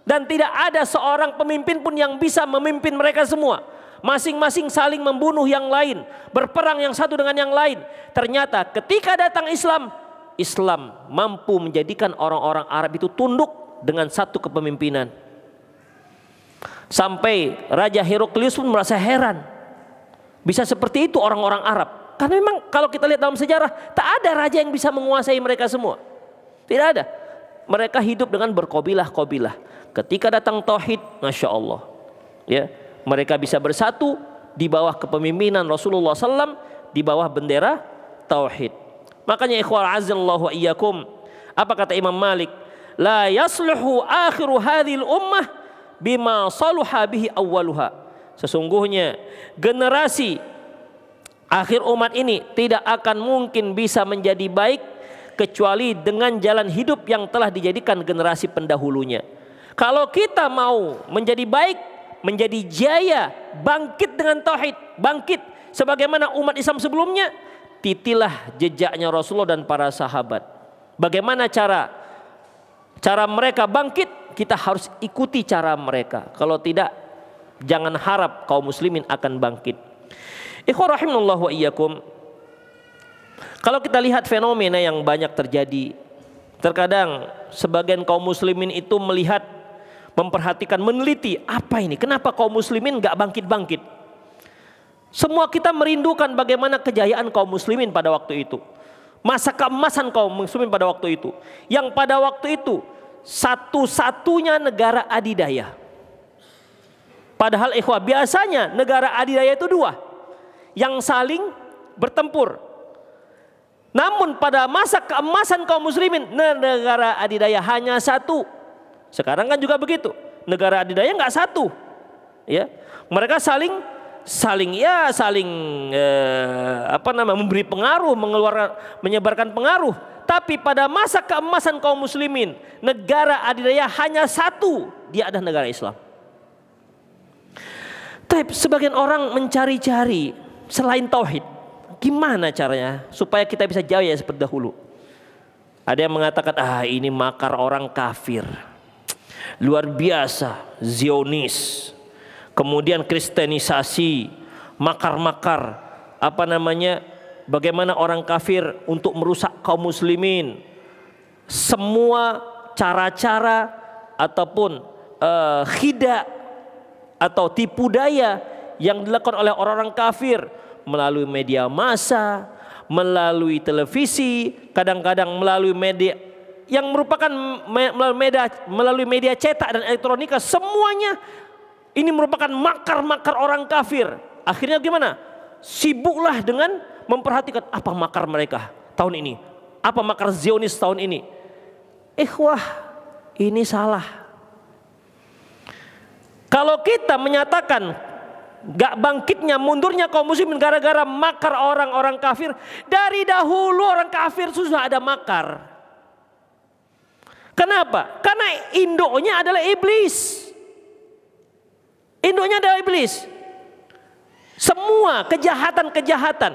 dan tidak ada seorang pemimpin pun yang bisa memimpin mereka semua. Masing-masing saling membunuh yang lain, berperang yang satu dengan yang lain. Ternyata ketika datang Islam, Islam mampu menjadikan orang-orang Arab itu tunduk dengan satu kepemimpinan. Sampai Raja Heraklius pun merasa heran, bisa seperti itu orang-orang Arab. Karena memang kalau kita lihat dalam sejarah, tak ada raja yang bisa menguasai mereka semua. Tidak ada. Mereka hidup dengan berkobilah-kobilah. Ketika datang tauhid, Masya Allah, ya, mereka bisa bersatu di bawah kepemimpinan Rasulullah SAW, di bawah bendera tauhid. Makanya ikhwal azallahu wa iyyakum, apa kata Imam Malik? La yasluhu akhiru hadhil ummah bima saluha bihi awwaluha. Sesungguhnya generasi akhir umat ini tidak akan mungkin bisa menjadi baik kecuali dengan jalan hidup yang telah dijadikan generasi pendahulunya. Kalau kita mau menjadi baik, menjadi jaya, bangkit dengan tauhid, bangkit sebagaimana umat Islam sebelumnya, titilah jejaknya Rasulullah dan para sahabat. Bagaimana cara mereka bangkit? Kita harus ikuti cara mereka. Kalau tidak, jangan harap kaum muslimin akan bangkit. Ikhwah rahimanallah wa iyyakum. Kalau kita lihat fenomena yang banyak terjadi, terkadang sebagian kaum muslimin itu melihat, memperhatikan, meneliti, apa ini? Kenapa kaum muslimin gak bangkit-bangkit? Semua kita merindukan bagaimana kejayaan kaum muslimin pada waktu itu. Masa keemasan kaum muslimin pada waktu itu. Yang pada waktu itu satu-satunya negara adidaya. Padahal ikhwah, biasanya negara adidaya itu dua, yang saling bertempur. Namun pada masa keemasan kaum muslimin, negara adidaya hanya satu. Sekarang kan juga begitu, negara adidaya nggak satu, ya. Mereka saling memberi pengaruh, menyebarkan pengaruh. Tapi pada masa keemasan kaum muslimin, negara adidaya hanya satu, dia adalah negara Islam. Tapi sebagian orang mencari-cari selain tauhid, gimana caranya supaya kita bisa jaya seperti dahulu. Ada yang mengatakan, ini makar orang kafir, luar biasa, Zionis, kemudian kristenisasi, makar-makar, bagaimana orang kafir untuk merusak kaum muslimin. Semua cara-cara ataupun khidah atau tipu daya yang dilakukan oleh orang-orang kafir melalui media massa, melalui televisi, kadang-kadang melalui media yang merupakan melalui media cetak dan elektronika, semuanya ini merupakan makar-makar orang kafir. Akhirnya gimana? Sibuklah dengan memperhatikan apa makar mereka tahun ini, apa makar Zionis tahun ini. Ikhwah, ini salah. Kalau kita menyatakan gak bangkitnya, mundurnya kaum muslimin gara-gara makar orang-orang kafir, dari dahulu orang kafir sudah ada makar. Kenapa? Karena induknya adalah iblis. Induknya adalah iblis. Semua kejahatan-kejahatan,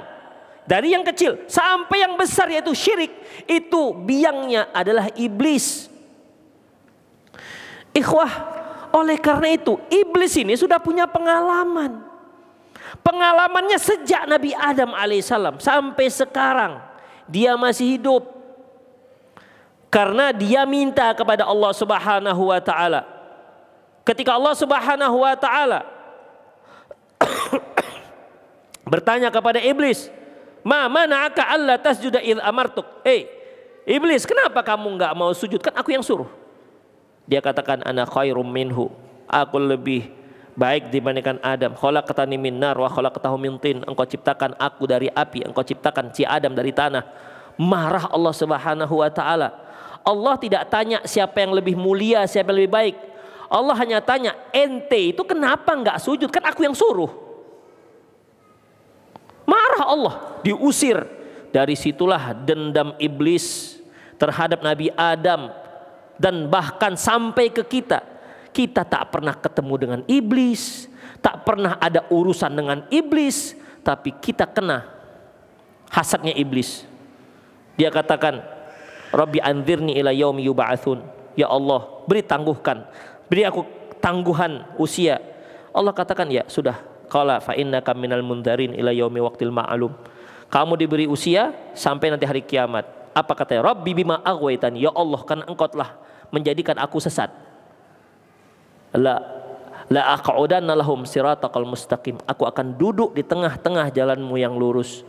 dari yang kecil sampai yang besar yaitu syirik, itu biangnya adalah iblis. Ikhwah, oleh karena itu iblis ini sudah punya pengalaman. Pengalamannya sejak Nabi Adam alaihissalam sampai sekarang dia masih hidup. Karena dia minta kepada Allah Subhanahu wa taala. Ketika Allah Subhanahu wa taala bertanya kepada iblis, "Ma mana'aka alla tasjuda idh amartuk?" Iblis, kenapa kamu enggak mau sujud? Kan aku yang suruh. Dia katakan, "Ana khairum minhu." Aku lebih baik dibandingkan Adam. Khalaqtani min nar wa khalaqtahu min tin. Engkau ciptakan aku dari api, engkau ciptakan si Adam dari tanah. Marah Allah Subhanahu wa taala. Allah tidak tanya siapa yang lebih mulia, siapa yang lebih baik. Allah hanya tanya, ente itu kenapa enggak sujud? Kan aku yang suruh. Marah Allah, diusir. Dari situlah dendam iblis terhadap Nabi Adam. Dan bahkan sampai ke kita. Kita tak pernah ketemu dengan iblis. Tak pernah ada urusan dengan iblis. Tapi kita kena hasadnya iblis. Dia katakan, Rabbi anzirni ila yaumi yub'atsun. Ya Allah, beri aku tangguhan usia. Allah katakan, ya sudah. Qala fa innaka minal mundarin ila yaumi waqtil ma'lum. Kamu diberi usia sampai nanti hari kiamat. Apa katanya? Rabbi bima aghwaytani. Ya Allah, karena engkau telah menjadikan aku sesat. La aq'udanna lahum siratal mustaqim. Aku akan duduk di tengah-tengah jalanmu yang lurus.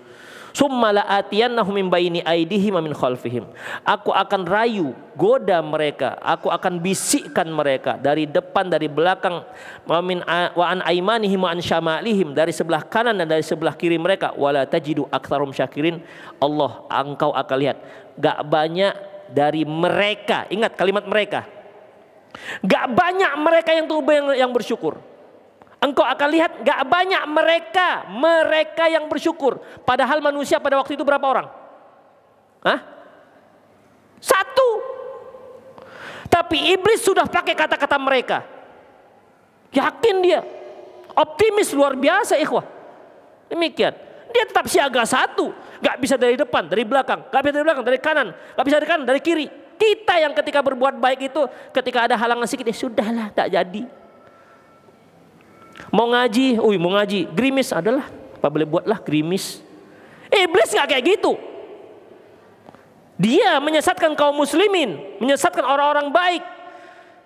Summa la'atiyannahum min baini aydihim wa min khalfihim. Aku akan rayu, goda mereka, aku akan bisikkan mereka dari depan, dari belakang, wa an aymanihim wa an syamalihim, dari sebelah kanan dan dari sebelah kiri mereka. Wala tajidu aktsarum syakirin. Allah, engkau akan lihat gak banyak dari mereka, ingat kalimat mereka, gak banyak mereka yang bersyukur. Engkau akan lihat gak banyak mereka yang bersyukur. Padahal manusia pada waktu itu berapa orang? Satu. Tapi iblis sudah pakai kata-kata mereka. Yakin dia. Optimis luar biasa ikhwah. Demikian. Dia tetap siaga satu. Gak bisa dari depan, dari belakang. Gak bisa dari belakang, dari kanan. Gak bisa dari kanan, dari kiri. Kita yang ketika berbuat baik itu, ketika ada halangan sedikit, ya sudahlah, tak jadi. Mau ngaji, gerimis adalah, apa boleh buatlah gerimis. Iblis nggak kayak gitu. Dia menyesatkan kaum muslimin, menyesatkan orang-orang baik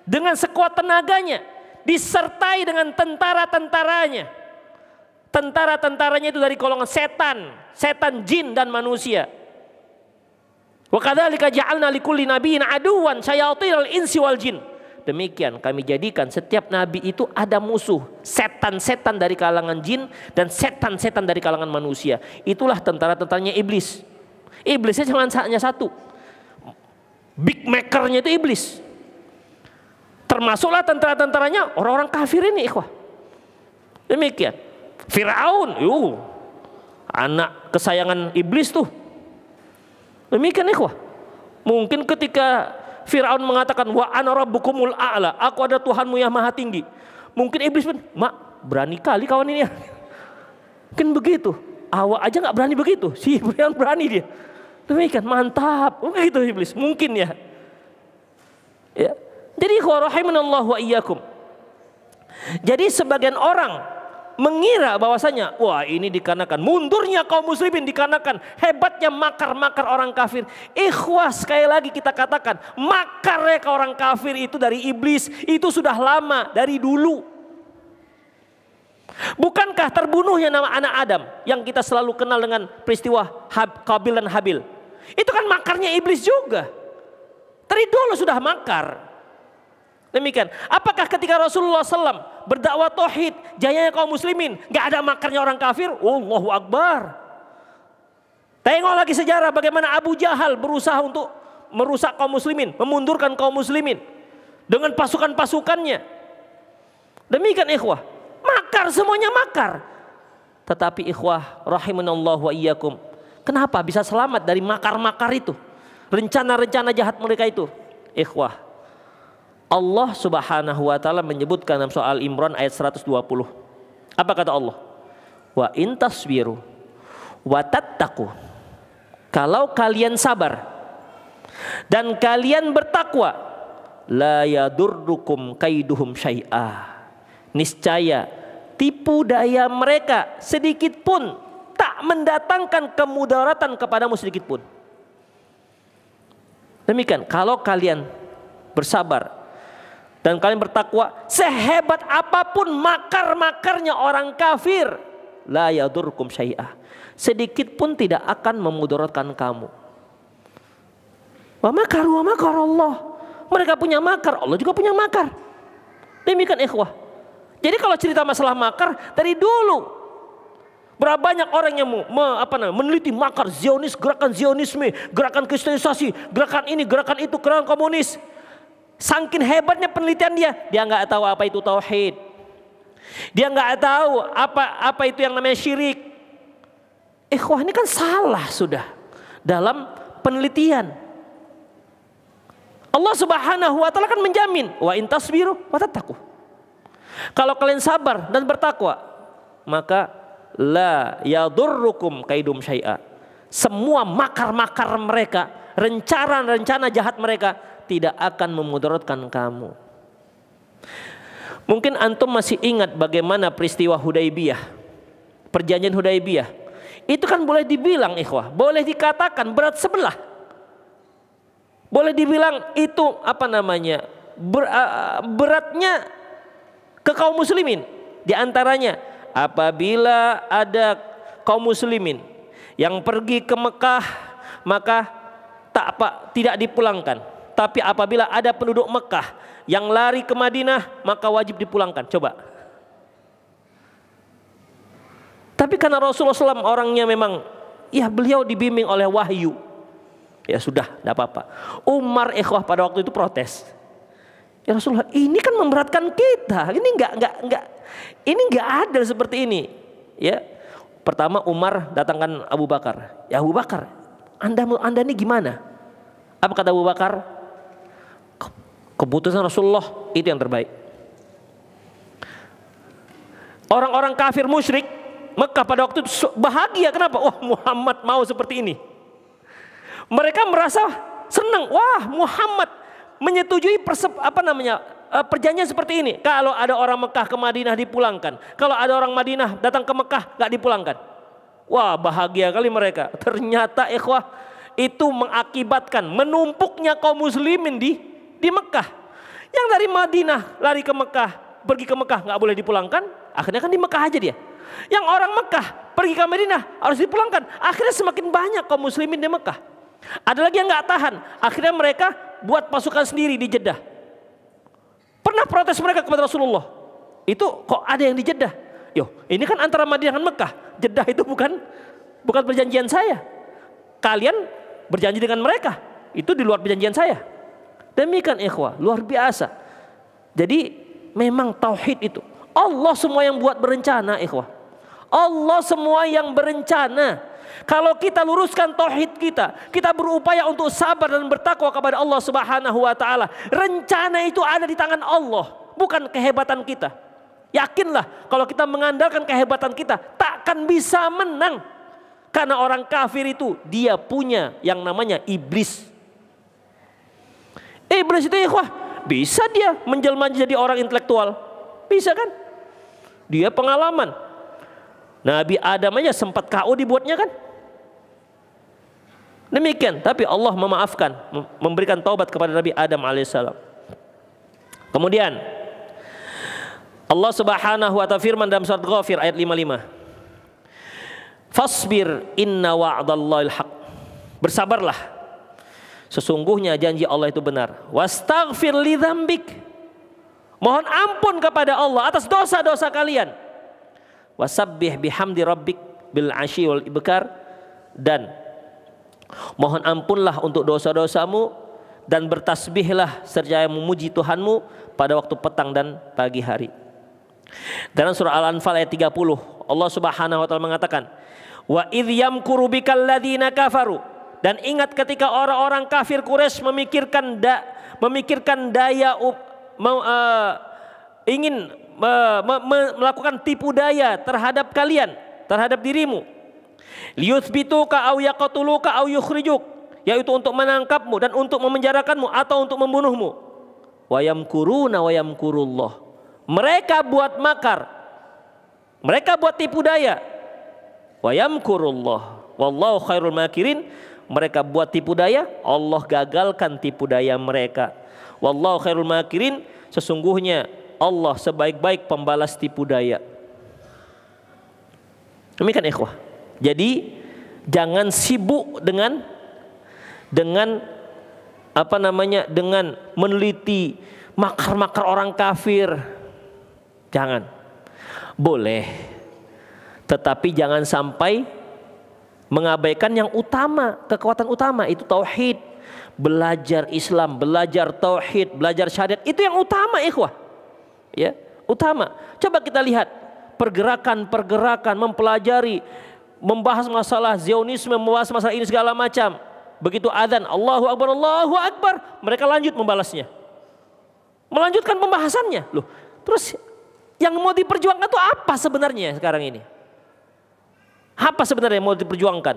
dengan sekuat tenaganya, disertai dengan tentara-tentaranya. Tentara-tentaranya itu dari golongan setan jin dan manusia. Wa kadzalika ja'alna likulli nabiyyin aduwan syayatinal insi wal jin. Demikian kami jadikan setiap nabi itu ada musuh, setan-setan dari kalangan jin dan setan-setan dari kalangan manusia. Itulah tentara-tentaranya iblis. Iblisnya hanya satu. Big makernya itu iblis. Termasuklah tentara-tentaranya orang-orang kafir ini, ikhwah. Demikian. Firaun, anak kesayangan iblis tuh. Demikian, ikhwah. Mungkin ketika Firaun mengatakan, wa ana rabbukumul a'la, aku ada Tuhanmu yang maha tinggi. Mungkin iblis pun, berani kali kawan ini. Mungkin begitu. Awak aja nggak berani begitu, si yang berani dia. Demikian, mantap. Begitu iblis, mungkin ya. Jadi rahimanallahu wa iyyakum. Jadi sebagian orang mengira bahwasanya wah ini dikarenakan mundurnya kaum muslimin, dikarenakan hebatnya makar-makar orang kafir. Ikhwah, sekali lagi kita katakan, makarnya ke orang kafir itu dari iblis itu sudah lama, dari dulu. Bukankah terbunuhnya nama anak Adam yang kita selalu kenal dengan peristiwa Qabil dan Habil? Itu kan makarnya iblis juga. Dari dulu sudah makar. Demikian. Apakah ketika Rasulullah SAW berdakwah tauhid, jayanya kaum muslimin, gak ada makarnya orang kafir? Allahu Akbar. Tengok lagi sejarah bagaimana Abu Jahal berusaha untuk merusak kaum muslimin, memundurkan kaum muslimin dengan pasukan-pasukannya. Demikian, ikhwah. Makar, semuanya makar. Tetapi ikhwah rahimanallahu wa iyyakum, kenapa bisa selamat dari makar-makar itu? Rencana-rencana jahat mereka itu. Ikhwah, Allah Subhanahu wa taala menyebutkan dalam soal Imran ayat 120. Apa kata Allah? Wa in tasbiru wa tattaqu. Kalau kalian sabar dan kalian bertakwa, la yadurrukum kaiduhum syai'a. Niscaya tipu daya mereka sedikit pun tak mendatangkan kemudaratan kepadamu sedikit pun. Demikian, kalau kalian bersabar dan kalian bertakwa, sehebat apapun makar-makarnya orang kafir, la yadurkum syai'ah, sedikit pun tidak akan memudaratkan kamu. Wa makaru wa makar Allah. Mereka punya makar, Allah juga punya makar. Demikian ikhwah. Jadi kalau cerita masalah makar dari dulu, berapa banyak orang yang meneliti makar Zionis, gerakan Zionisme, gerakan kristenisasi, gerakan ini, gerakan itu, gerakan komunis. Saking hebatnya penelitian dia nggak tahu apa itu tauhid. Dia nggak tahu apa itu yang namanya syirik. Ikhwah, ini kan salah sudah dalam penelitian. Allah Subhanahu wa taala kan menjamin, wa in tasbiru wa tattaqu. Kalau kalian sabar dan bertakwa, maka la yadurrukum kaidum syai'a. Semua makar-makar mereka, rencana-rencana jahat mereka tidak akan memudaratkan kamu. Mungkin antum masih ingat bagaimana peristiwa Hudaybiyah, perjanjian Hudaybiyah. Itu kan boleh dibilang ikhwah, boleh dikatakan berat sebelah. Boleh dibilang itu beratnya ke kaum muslimin. Di antaranya apabila ada kaum muslimin yang pergi ke Mekah, maka tidak dipulangkan. Tapi apabila ada penduduk Mekah yang lari ke Madinah, maka wajib dipulangkan. Coba. Tapi karena Rasulullah SAW orangnya memang, ya beliau dibimbing oleh wahyu, ya sudah, tidak apa-apa. Umar ikhwah pada waktu itu protes. Ya Rasulullah, ini kan memberatkan kita. Ini enggak adil seperti ini. Ya. Pertama Umar datangkan Abu Bakar. Ya Abu Bakar, Anda ini gimana? Apa kata Abu Bakar? Keputusan Rasulullah itu yang terbaik. Orang-orang kafir musyrik Mekah pada waktu itu bahagia. Kenapa? Wah, Muhammad mau seperti ini. Mereka merasa senang. Wah, Muhammad menyetujui perjanjian seperti ini. Kalau ada orang Mekah ke Madinah dipulangkan. Kalau ada orang Madinah datang ke Mekah gak dipulangkan. Wah, bahagia kali mereka. Ternyata ikhwah, itu mengakibatkan menumpuknya kaum muslimin di Mekah. Yang dari Madinah lari ke Mekah, pergi ke Mekah gak boleh dipulangkan, akhirnya kan di Mekah aja dia. Yang orang Mekah pergi ke Madinah harus dipulangkan, akhirnya semakin banyak kaum muslimin di Mekah. Ada lagi yang gak tahan, akhirnya mereka buat pasukan sendiri di Jeddah. Pernah protes mereka kepada Rasulullah, itu kok ada yang di Jeddah? Yo, ini kan antara Madinah dan Mekah. Jeddah itu bukan perjanjian saya. Kalian berjanji dengan mereka, itu di luar perjanjian saya. Demikian ikhwah, luar biasa. Jadi memang tauhid itu Allah semua yang buat berencana ikhwah. Allah semua yang berencana. Kalau kita luruskan tauhid kita berupaya untuk sabar dan bertakwa kepada Allah Subhanahu wa taala. Rencana itu ada di tangan Allah, bukan kehebatan kita. Yakinlah kalau kita mengandalkan kehebatan kita, takkan bisa menang. Karena orang kafir itu dia punya yang namanya iblis. Iblis itu ikhwah, bisa dia menjelma jadi orang intelektual. Bisa kan? Dia pengalaman. Nabi Adam aja sempat KO dibuatnya kan? Demikian, tapi Allah memaafkan, memberikan taubat kepada Nabi Adam alaihissalam. Kemudian Allah Subhanahu wa ta'ala firman dalam surat Ghafir ayat 55. Fasbir inna wa'dallahil haq. Bersabarlah, sesungguhnya janji Allah itu benar. Wastaghfir li dzambik. Mohon ampun kepada Allah atas dosa-dosa kalian. Wasabbih bihamdi rabbik bil asyi wal ibkar. Dan mohon ampunlah untuk dosa-dosamu dan bertasbihlah serta memuji Tuhanmu pada waktu petang dan pagi hari. Dalam surah Al-Anfal ayat 30 Allah Subhanahu wa taala mengatakan, wa idh yamkuru bikal ladzina kafaru. Dan ingat ketika orang-orang kafir Quraisy memikirkan daya ingin melakukan tipu daya terhadap kalian, terhadap dirimu. Liyuthbituka aw yaqtuluka aw yukhrijuk, yaitu untuk menangkapmu dan untuk memenjarakanmu atau untuk membunuhmu. Wa yamkuruna wa yamkurullah. Mereka buat makar Mereka buat tipu daya. Wa yamkurullah wallahu khairul makirin. Mereka buat tipu daya, Allah gagalkan tipu daya mereka. Wallahu khairul makirin, sesungguhnya Allah sebaik-baik pembalas tipu daya. Demikian ikhwah. Jadi jangan sibuk dengan dengan meneliti makar-makar orang kafir. Jangan. Boleh. Tetapi jangan sampai mengabaikan yang utama, kekuatan utama itu tauhid. Belajar Islam, belajar tauhid, belajar syariat, itu yang utama ikhwah. Ya, utama. Coba kita lihat pergerakan-pergerakan mempelajari, membahas masalah Zionisme, membahas masalah ini segala macam. Begitu adzan, Allahu Akbar, mereka lanjut membalasnya. Melanjutkan pembahasannya. Loh, terus yang mau diperjuangkan itu apa sebenarnya sekarang ini? Apa sebenarnya yang mau diperjuangkan?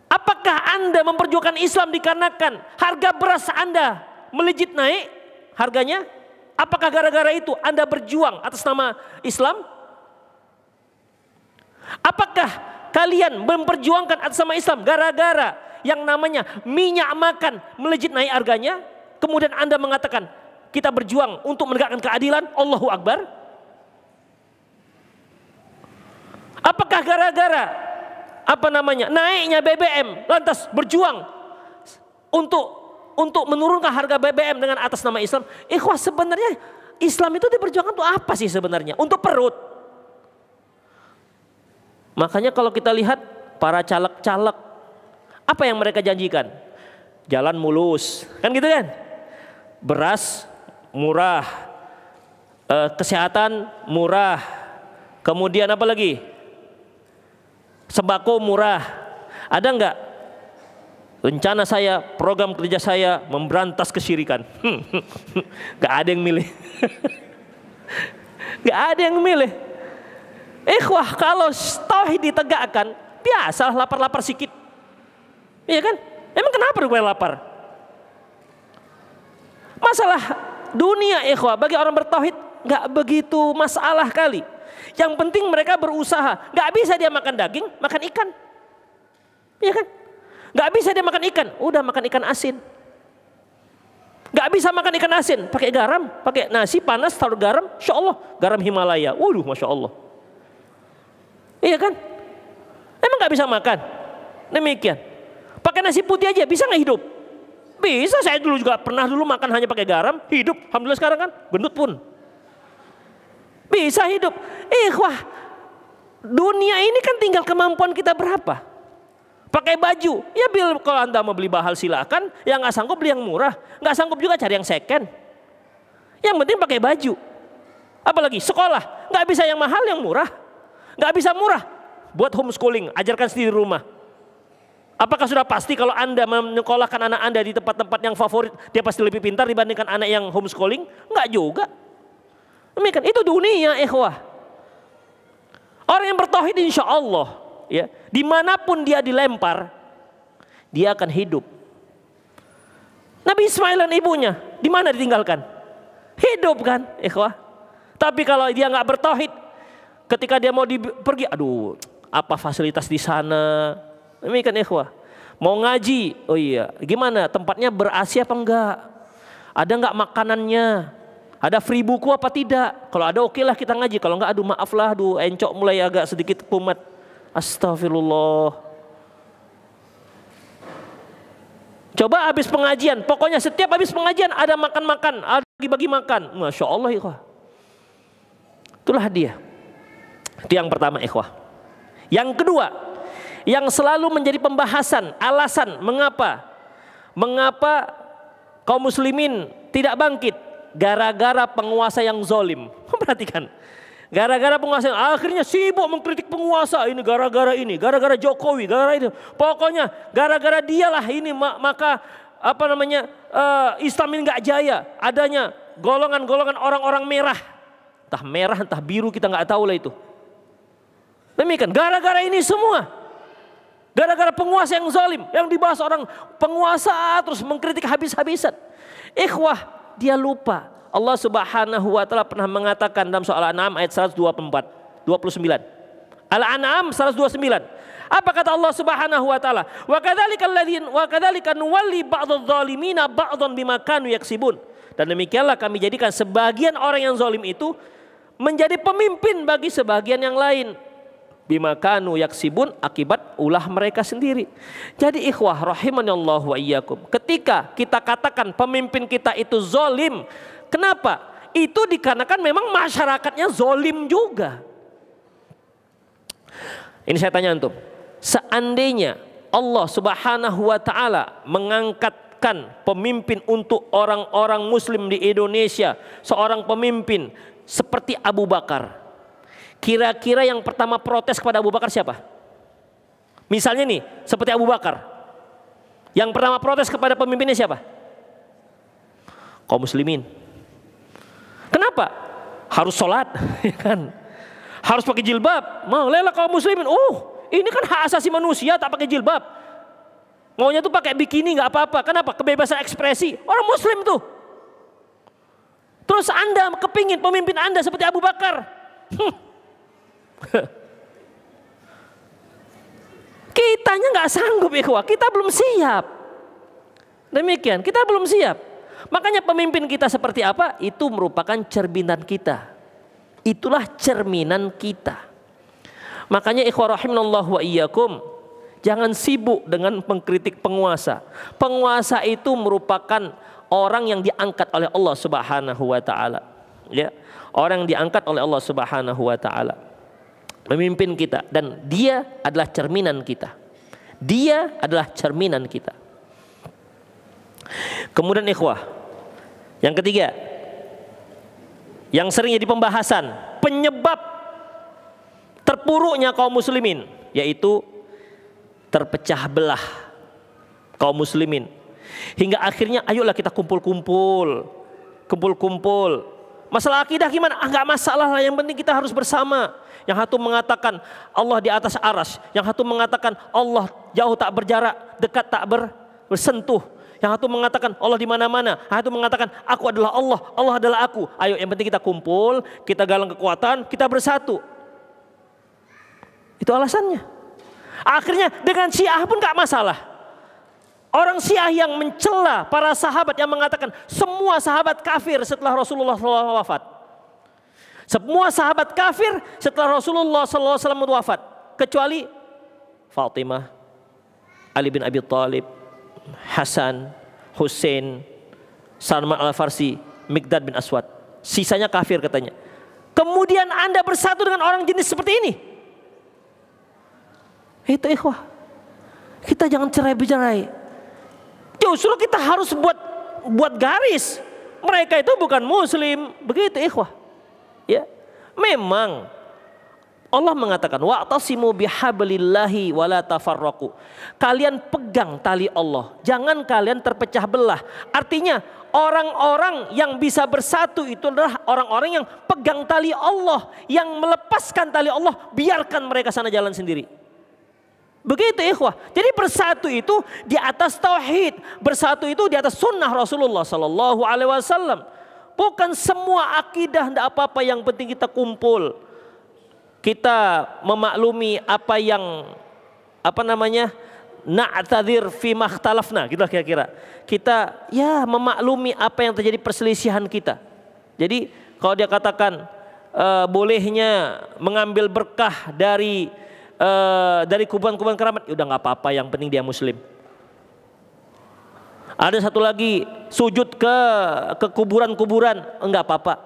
Apakah Anda memperjuangkan Islam dikarenakan harga beras Anda melejit naik harganya? Apakah gara-gara itu Anda berjuang atas nama Islam? Apakah kalian memperjuangkan atas nama Islam gara-gara yang namanya minyak makan melejit naik harganya? Kemudian Anda mengatakan kita berjuang untuk menegakkan keadilan? Allahu Akbar. Apakah gara-gara naiknya BBM lantas berjuang untuk menurunkan harga BBM dengan atas nama Islam? Ikhwah, sebenarnya Islam itu diperjuangkan untuk apa sih sebenarnya? Untuk perut. Makanya kalau kita lihat para caleg-caleg, apa yang mereka janjikan? Jalan mulus, kan gitu kan? Beras murah, kesehatan murah, kemudian apa lagi? Sembako murah. Ada enggak rencana saya, program kerja saya memberantas kesyirikan? Gak ada yang milih. Gak ada yang milih. Ikhwah, kalau tauhid ditegakkan, biasalah lapar-lapar sikit. Iya kan? Emang kenapa gue lapar? Masalah dunia ikhwah bagi orang bertauhid gak begitu masalah kali. Yang penting mereka berusaha. Gak bisa dia makan daging, makan ikan. Iya kan? Gak bisa dia makan ikan, udah makan ikan asin. Gak bisa makan ikan asin, pakai garam, pakai nasi panas taruh garam, insya Allah garam Himalaya. Waduh, masya Allah. Iya kan? Emang gak bisa makan? Demikian. Pakai nasi putih aja bisa nggak hidup? Bisa. Saya dulu juga pernah makan hanya pakai garam, hidup. Alhamdulillah sekarang kan gendut pun. Bisa hidup. Wah, dunia ini kan tinggal kemampuan kita berapa. Pakai baju, ya kalau Anda mau beli mahal silakan. Yang nggak sanggup beli yang murah, nggak sanggup juga cari yang second. Yang penting pakai baju. Apalagi sekolah, nggak bisa yang mahal, yang murah. Nggak bisa murah, buat homeschooling, ajarkan sendiri di rumah. Apakah sudah pasti kalau Anda menyekolahkan anak Anda di tempat-tempat yang favorit, dia pasti lebih pintar dibandingkan anak yang homeschooling? Enggak juga. Demikian, itu dunia ikhwah. Orang yang bertauhid insya Allah, ya, dimanapun dia dilempar, dia akan hidup. Nabi Ismail dan ibunya, di mana ditinggalkan? Hidup kan ikhwah. Tapi kalau dia nggak bertauhid, ketika dia mau pergi, aduh, apa fasilitas di sana? Demikian ikhwah. Mau ngaji, oh iya, gimana? Tempatnya ber-AC apa enggak? Ada enggak makanannya? Ada free buku apa tidak? Kalau ada oke lah kita ngaji. Kalau enggak, aduh maaf lah, aduh encok mulai agak sedikit kumat. Astagfirullah. Coba habis pengajian, pokoknya setiap habis pengajian ada makan-makan, ada bagi-bagi makan. Masya Allah ikhwah. Itulah dia. Itu yang pertama ikhwah. Yang kedua, yang selalu menjadi pembahasan, alasan mengapa kaum muslimin tidak bangkit, gara-gara penguasa yang zolim. Perhatikan, gara-gara penguasa yang akhirnya sibuk mengkritik penguasa, ini gara-gara Jokowi, gara-gara itu. Pokoknya gara-gara dialah ini maka Islam ini nggak jaya, adanya golongan-golongan orang-orang merah, entah biru, kita nggak tahu lah itu. Demikian, gara-gara ini semua. Gara-gara penguasa yang zalim, yang dibahas orang penguasa terus mengkritik habis-habisan. Ikhwah, dia lupa. Allah Subhanahu wa taala pernah mengatakan dalam surah Al-An'am ayat 124. 29. Al-An'am 129. Apa kata Allah Subhanahu wa taala? Wa kadzalika nuwalli ba'dadh dhalimina ba'dhan bima kanu yaksibun. Dan demikianlah kami jadikan sebagian orang yang zalim itu menjadi pemimpin bagi sebagian yang lain. Bima kanu yaksibun, akibat ulah mereka sendiri. Jadi ikhwah rahimanallahu wa iyyakum, ketika kita katakan pemimpin kita itu zalim, kenapa? Itu dikarenakan memang masyarakatnya zalim juga. Ini saya tanya antum, seandainya Allah Subhanahu wa taala mengangkatkan pemimpin untuk orang-orang muslim di Indonesia, seorang pemimpin seperti Abu Bakar, kira-kira yang pertama protes kepada Abu Bakar siapa? Misalnya nih, seperti Abu Bakar, yang pertama protes kepada pemimpinnya siapa? Kaum muslimin. Kenapa? Harus sholat, ya kan? Harus pakai jilbab. Mau lelah kaum muslimin. Ini kan hak asasi manusia, tak pakai jilbab. Maunya tuh pakai bikini nggak apa-apa. Kenapa? Kebebasan ekspresi. Orang muslim tuh. Terus Anda kepingin pemimpin Anda seperti Abu Bakar. Kitanya nggak sanggup, ikhwah. Kita belum siap. Demikian, kita belum siap. Makanya pemimpin kita seperti apa? Itu merupakan cerminan kita. Itulah cerminan kita. Makanya ikhwah rahimanallahu wa iyyakum, jangan sibuk dengan mengkritik penguasa. Penguasa itu merupakan orang yang diangkat oleh Allah Subhanahu wa taala. Ya, orang yang diangkat oleh Allah Subhanahu wa taala. Memimpin kita, dan dia adalah cerminan kita. Dia adalah cerminan kita. Kemudian ikhwah, yang ketiga, yang sering jadi pembahasan, penyebab terpuruknya kaum muslimin, yaitu terpecah belah kaum muslimin. Hingga akhirnya ayolah kita kumpul-kumpul. Masalah akidah gimana? Enggak masalah lah, yang penting kita harus bersama. Yang satu mengatakan Allah di atas arsy, yang satu mengatakan Allah jauh tak berjarak, dekat tak bersentuh. Yang satu mengatakan Allah di mana-mana, yang satu mengatakan aku adalah Allah, Allah adalah aku. Ayo, yang penting kita kumpul, kita galang kekuatan, kita bersatu. Itu alasannya. Akhirnya dengan Syiah pun gak masalah. Orang Syiah yang mencela para sahabat, yang mengatakan semua sahabat kafir setelah Rasulullah SAW wafat. Semua sahabat kafir setelah Rasulullah SAW wafat, kecuali Fatimah, Ali bin Abi Thalib, Hasan, Hussein, Salman Al-Farsi, Miqdad bin Aswad. Sisanya kafir katanya. Kemudian Anda bersatu dengan orang jenis seperti ini. Itu ikhwah, kita jangan cerai-berai. Justru kita harus buat garis. Mereka itu bukan muslim. Begitu ikhwah. Ya, memang Allah mengatakan wa'tasimu bihablillahi wala tafarraqu. Kalian pegang tali Allah, jangan kalian terpecah belah. Artinya orang-orang yang bisa bersatu itu adalah orang-orang yang pegang tali Allah, yang melepaskan tali Allah, biarkan mereka sana jalan sendiri. Begitu ikhwah. Jadi bersatu itu di atas tauhid, bersatu itu di atas sunnah Rasulullah sallallahu alaihi wasallam. Bukan semua akidah, tidak apa-apa, yang penting kita kumpul. Kita memaklumi apa yang na'tadzir fi makhtalafna, gitu kira-kira. Kita ya memaklumi apa yang terjadi perselisihan kita. Jadi kalau dia katakan bolehnya mengambil berkah dari kuburan-kuburan keramat, ya udah nggak apa-apa, yang penting dia muslim. Ada satu lagi, sujud ke kuburan-kuburan, enggak apa-apa.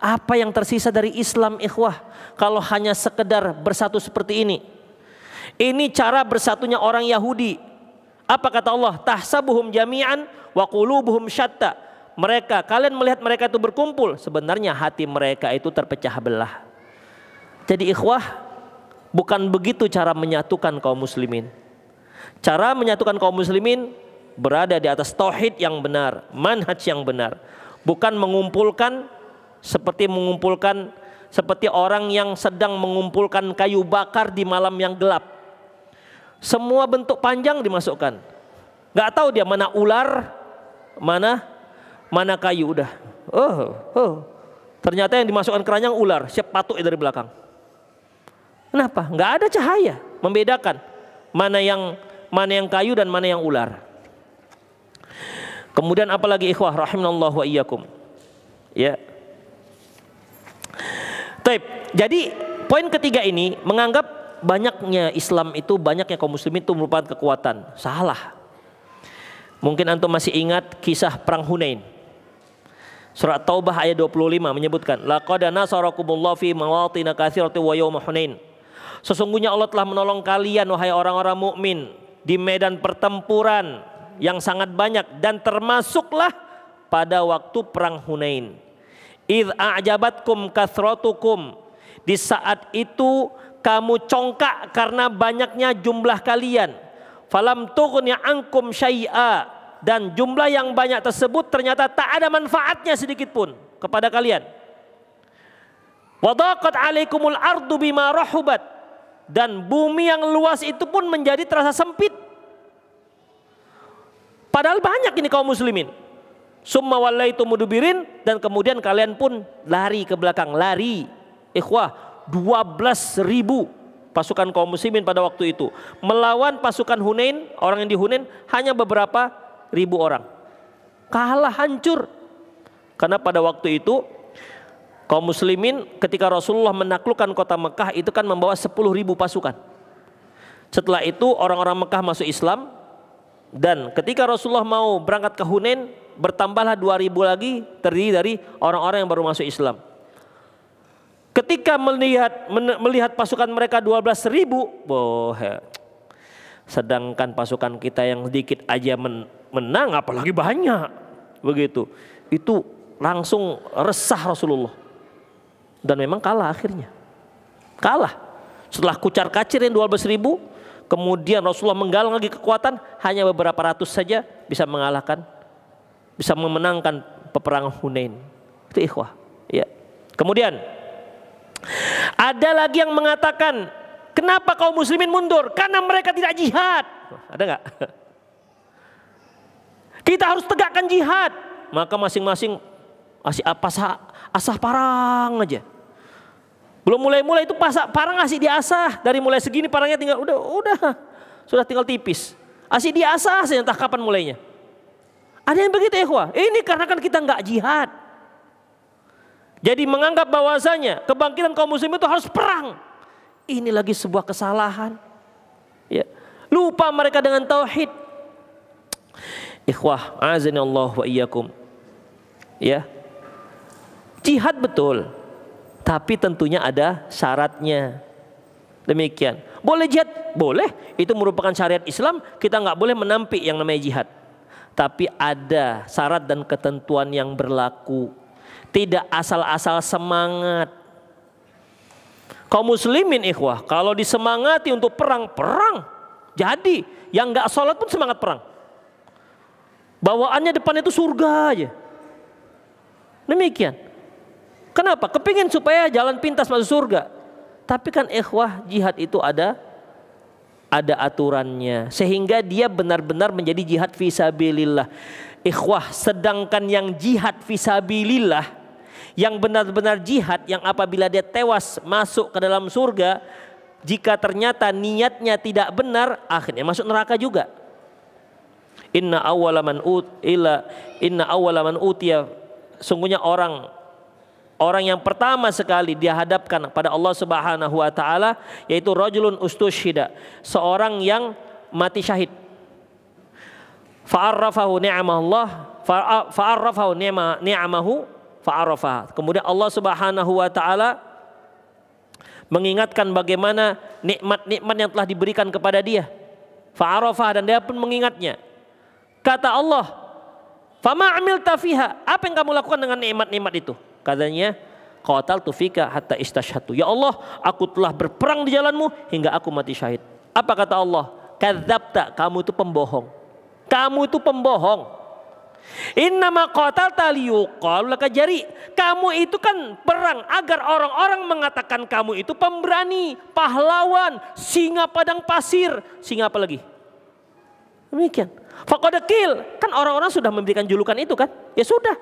Apa yang tersisa dari Islam ikhwah kalau hanya sekedar bersatu seperti ini? Ini cara bersatunya orang Yahudi. Apa kata Allah? Tahsabuhum jami'an wa qulubuhum syatta. Mereka, kalian melihat mereka itu berkumpul, sebenarnya hati mereka itu terpecah belah. Jadi ikhwah, bukan begitu cara menyatukan kaum muslimin. Cara menyatukan kaum muslimin berada di atas tauhid yang benar, manhaj yang benar. Bukan mengumpulkan seperti orang yang sedang mengumpulkan kayu bakar di malam yang gelap. Semua bentuk panjang dimasukkan. Gak tahu dia mana ular, mana kayu udah. Ternyata yang dimasukkan keranjang ular, siap patuk dari belakang. Kenapa? Nggak ada cahaya membedakan mana yang kayu dan mana yang ular. Kemudian apalagi ikhwah rahimanallahu wa iyyakum. Ya. Taib. Jadi poin ketiga ini menganggap banyaknya Islam itu, banyaknya kaum muslimin itu merupakan kekuatan. Salah. Mungkin antum masih ingat kisah perang Hunain. Surat Taubah ayat 25 menyebutkan, laqad nasarakumullahu fi mawatin katsiratin wa yaum Hunain. Sesungguhnya Allah telah menolong kalian wahai orang-orang mukmin di medan pertempuran yang sangat banyak, dan termasuklah pada waktu perang Hunain. Idz a'jabatkum kathratukum, di saat itu kamu congkak karena banyaknya jumlah kalian. Falam tughni ankum syai'a, dan jumlah yang banyak tersebut ternyata tak ada manfaatnya sedikit pun kepada kalian. Wadaqat 'alaikumul ardu bima rahubat, dan bumi yang luas itu pun menjadi terasa sempit. Padahal banyak ini kaum muslimin. Summa wallaitum mudbirin, dan kemudian kalian pun lari ke belakang, lari. Ikhwah, 12.000 pasukan kaum muslimin pada waktu itu melawan pasukan Hunain. Orang yang di Hunain hanya beberapa ribu orang. Kalah hancur. Karena pada waktu itu kaum muslimin ketika Rasulullah menaklukkan kota Mekah itu kan membawa 10.000 pasukan. Setelah itu orang-orang Mekah masuk Islam, dan ketika Rasulullah mau berangkat ke Hunain bertambahlah 2.000 lagi, terdiri dari orang-orang yang baru masuk Islam. Ketika melihat pasukan mereka 12.000, sedangkan pasukan kita yang sedikit aja menang, apalagi banyak, begitu. Itu langsung resah Rasulullah. Dan memang kalah akhirnya. Kalah. Setelah kucar kacir yang 12.000, kemudian Rasulullah menggalang lagi kekuatan, hanya beberapa ratus saja bisa mengalahkan, bisa memenangkan peperangan Hunain. Itu ikhwah. Ya. Kemudian ada lagi yang mengatakan, kenapa kaum muslimin mundur? Karena mereka tidak jihad. Ada nggak? Kita harus tegakkan jihad. Maka masing-masing asah parang aja. Belum mulai-mulai itu parang asih diasah. Dari mulai segini parangnya tinggal sudah tinggal tipis. Asih diasah saja, entah kapan mulainya. Ada yang begitu ikhwah. Ini karena kan kita nggak jihad. Jadi menganggap bahwasanya kebangkitan kaum muslim itu harus perang. Ini lagi sebuah kesalahan. Ya. Lupa mereka dengan tauhid. Ikhwah, azanillah wa iyyakum. Ya. Jihad betul, tapi tentunya ada syaratnya. Demikian. Boleh jihad? Boleh. Itu merupakan syariat Islam. Kita nggak boleh menampik yang namanya jihad. Tapi ada syarat dan ketentuan yang berlaku. Tidak asal-asal semangat. Kaum muslimin ikhwah, kalau disemangati untuk perang. Jadi yang nggak sholat pun semangat perang. Bawaannya depan itu surga aja. Demikian. Kenapa? Kepingin supaya jalan pintas masuk surga. Tapi kan ikhwah, jihad itu ada aturannya. Sehingga dia benar-benar menjadi jihad fisabilillah. Ikhwah, sedangkan yang jihad fisabilillah, yang benar-benar jihad, yang apabila dia tewas masuk ke dalam surga, jika ternyata niatnya tidak benar, akhirnya masuk neraka juga. Inna awwala man utiya, sungguhnya orang yang pertama sekali dihadapkan pada Allah Subhanahu wa taala yaitu rajulun ustushhida, seorang yang mati syahid. Fa'arrafahu ni'amahu fa'arafaha. Kemudian Allah Subhanahu wa taala mengingatkan bagaimana nikmat-nikmat yang telah diberikan kepada dia. Fa'arafaha, dan dia pun mengingatnya. Kata Allah, "Fama 'amilta fiha?" Apa yang kamu lakukan dengan nikmat-nikmat itu? Katanya, "Qataltu fika hatta istashhadtu." Ya Allah, aku telah berperang di jalanmu hingga aku mati syahid. Apa kata Allah? "Kadzabta," kamu itu pembohong. Kamu itu pembohong. Innama qatalta liyuqal laka jari. Kamu itu kan perang agar orang-orang mengatakan kamu itu pemberani, pahlawan, singa padang pasir. Singa apa lagi? Demikian. Faqad qil, kan orang-orang sudah memberikan julukan itu kan? Ya sudah.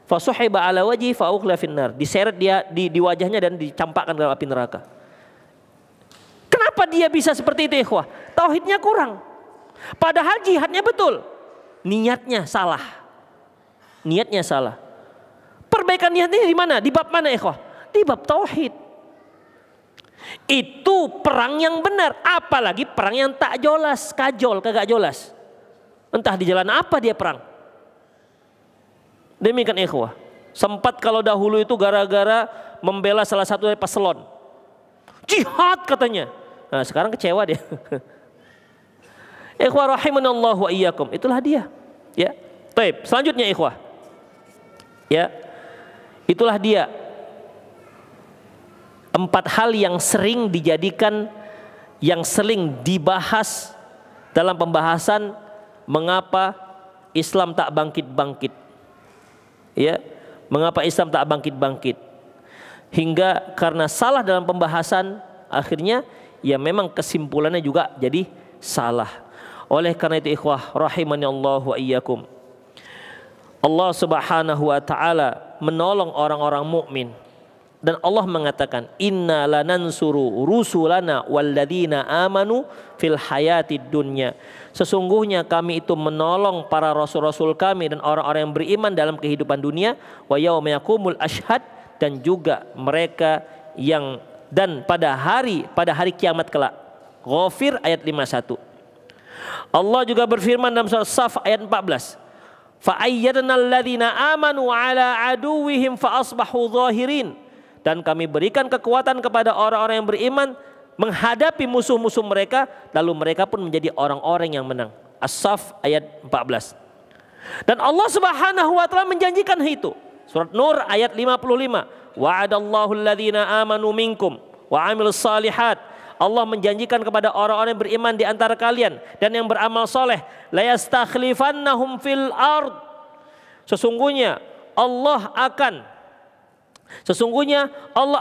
Fasuhiba ala wajhi fa ukhla finnar. Diseret dia di wajahnya dan dicampakkan ke dalam api neraka. Kenapa dia bisa seperti itu ikhwah? Tauhidnya kurang. Padahal jihadnya betul. Niatnya salah. Niatnya salah. Perbaikan niatnya di mana? Di bab mana ikhwah? Di bab tauhid. Itu perang yang benar. Apalagi perang yang tak jelas, kajol, kagak jelas. Entah di jalan apa dia perang. Demikian ikhwah. Sempat kalau dahulu itu gara-gara membela salah satu dari paslon. Jihad katanya. Nah, sekarang kecewa dia. Ikhwah rahimanallahu wa iyyakum. Itulah dia. Ya. Baik, selanjutnya ikhwah. Ya. Itulah dia. 4 hal yang sering dijadikan, yang sering dibahas dalam pembahasan mengapa Islam tak bangkit-bangkit. Ya, mengapa Islam tak bangkit-bangkit? Hingga karena salah dalam pembahasan, akhirnya ya memang kesimpulannya juga jadi salah. Oleh karena itu ikhwah rahimani Allah wa iyyakum, Allah Subhanahu wa taala menolong orang-orang mukmin. Dan Allah mengatakan, inna lanansuru rusulana walladzina amanu fil hayatid dunya. Sesungguhnya kami itu menolong para rasul-rasul kami dan orang-orang yang beriman dalam kehidupan dunia, wa yauma yaqumul ashhad, dan juga mereka yang dan pada hari kiamat kelak. Ghafir ayat 51. Allah juga berfirman dalam surah Saf ayat 14. Fa ayyadna alladzina amanu ala aduwwihim fa asbahu zahirin. Dan kami berikan kekuatan kepada orang-orang yang beriman menghadapi musuh-musuh mereka, lalu mereka pun menjadi orang-orang yang menang. As-Saff ayat 14. Dan Allah Subhanahu wa taala menjanjikan itu. Surat Nur ayat 55. Wa'adallahu alladhina amanu minkum wa 'amilus shalihat. Allah menjanjikan kepada orang-orang yang beriman di antara kalian dan yang beramal soleh, la yastakhlifannahum fil ard. Sesungguhnya Allah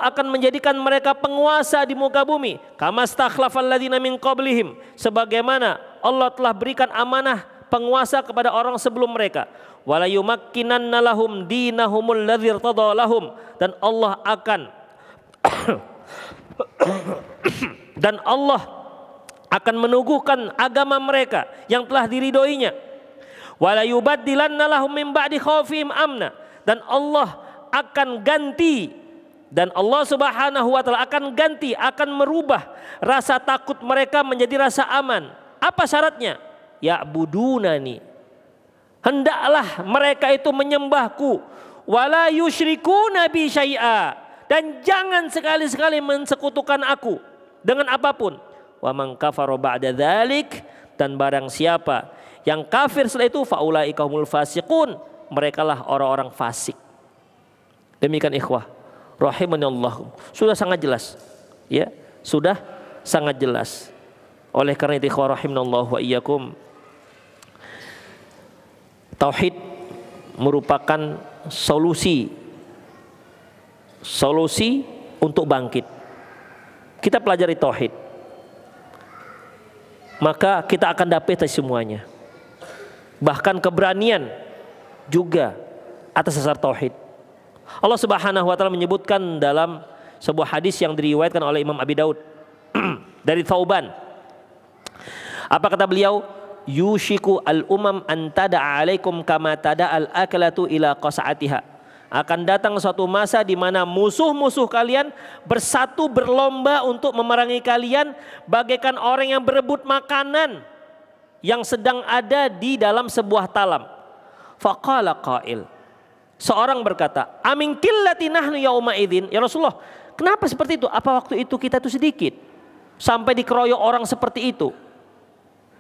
akan menjadikan mereka penguasa di muka bumi. Kama stakhlafal ladzina min qablihim, sebagaimana Allah telah berikan amanah penguasa kepada orang sebelum mereka. Wala yumakkinanna lahum dinahumul ladzii irtada lahum, dan Allah akan meneguhkan agama mereka yang telah diridhoinya. Wala yubaddilanna lahum min ba'di khaufihim amna, dan Allah Subhanahu wa taala akan merubah rasa takut mereka menjadi rasa aman. Apa syaratnya? Ya'budunani, hendaklah mereka itu menyembahku, wala yusyrikuna bi syai'a, dan jangan sekali-sekali mensekutukan aku dengan apapun. Wa man kafara ba'da dzalik, dan barang siapa yang kafir setelah itu, faulaika humul fasiqun, merekalah orang-orang fasik. Demikian ikhwah rahimanallah. Sudah sangat jelas. Ya, sudah sangat jelas. Oleh karena itu ikhwah rahimanallah wa iyyakum, tauhid merupakan solusi untuk bangkit. Kita pelajari tauhid, maka kita akan dapat semuanya. Bahkan keberanian juga atas dasar tauhid. Allah Subhanahu wa taala menyebutkan dalam sebuah hadis yang diriwayatkan oleh Imam Abi Daud dari Thauban. Apa kata beliau? Yushiku al-umam an tada'a alaikum kama tada'al akalatu ila qas'atiha. Akan datang suatu masa di mana musuh-musuh kalian bersatu berlomba untuk memerangi kalian bagaikan orang yang berebut makanan yang sedang ada di dalam sebuah talam. Faqala qail, seorang berkata, amin qillati nahnu yauma idzin, ya Rasulullah, kenapa seperti itu? Apa waktu itu kita itu sedikit sampai dikeroyok orang seperti itu?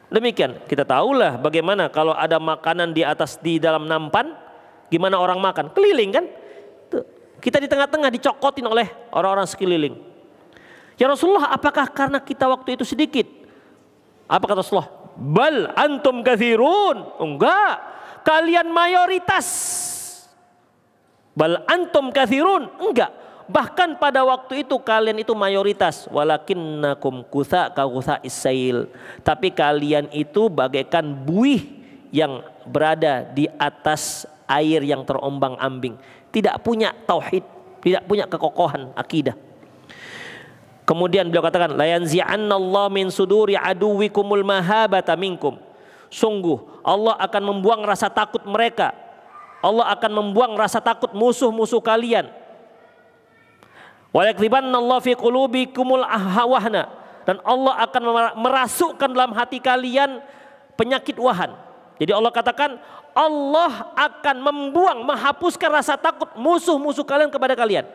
Demikian, kita tahulah bagaimana kalau ada makanan di dalam nampan, gimana orang makan? Keliling kan? Tuh, kita di tengah-tengah dicokotin oleh orang-orang sekeliling. Ya Rasulullah, apakah karena kita waktu itu sedikit? Apa kata Rasulullah? Bal antum katsirun. Enggak, kalian mayoritas. Bal antum katsirun, enggak, bahkan pada waktu itu kalian itu mayoritas. Walakinnakum kutha ka kutsa'is sail, tapi kalian itu bagaikan buih yang berada di atas air yang terombang-ambing, tidak punya tauhid, tidak punya kekokohan akidah. Kemudian beliau katakan, la yanzi'annallahu min suduri aduwikumul mahabata minkum. Sungguh Allah akan membuang rasa takut mereka. Allah akan membuang rasa takut musuh-musuh kalian. Wa yakdhibannallahu fi qulubikumul ahwahna, dan Allah akan merasukkan dalam hati kalian penyakit wahan. Jadi Allah katakan Allah akan membuang, menghapuskan rasa takut musuh-musuh kalian kepada kalian.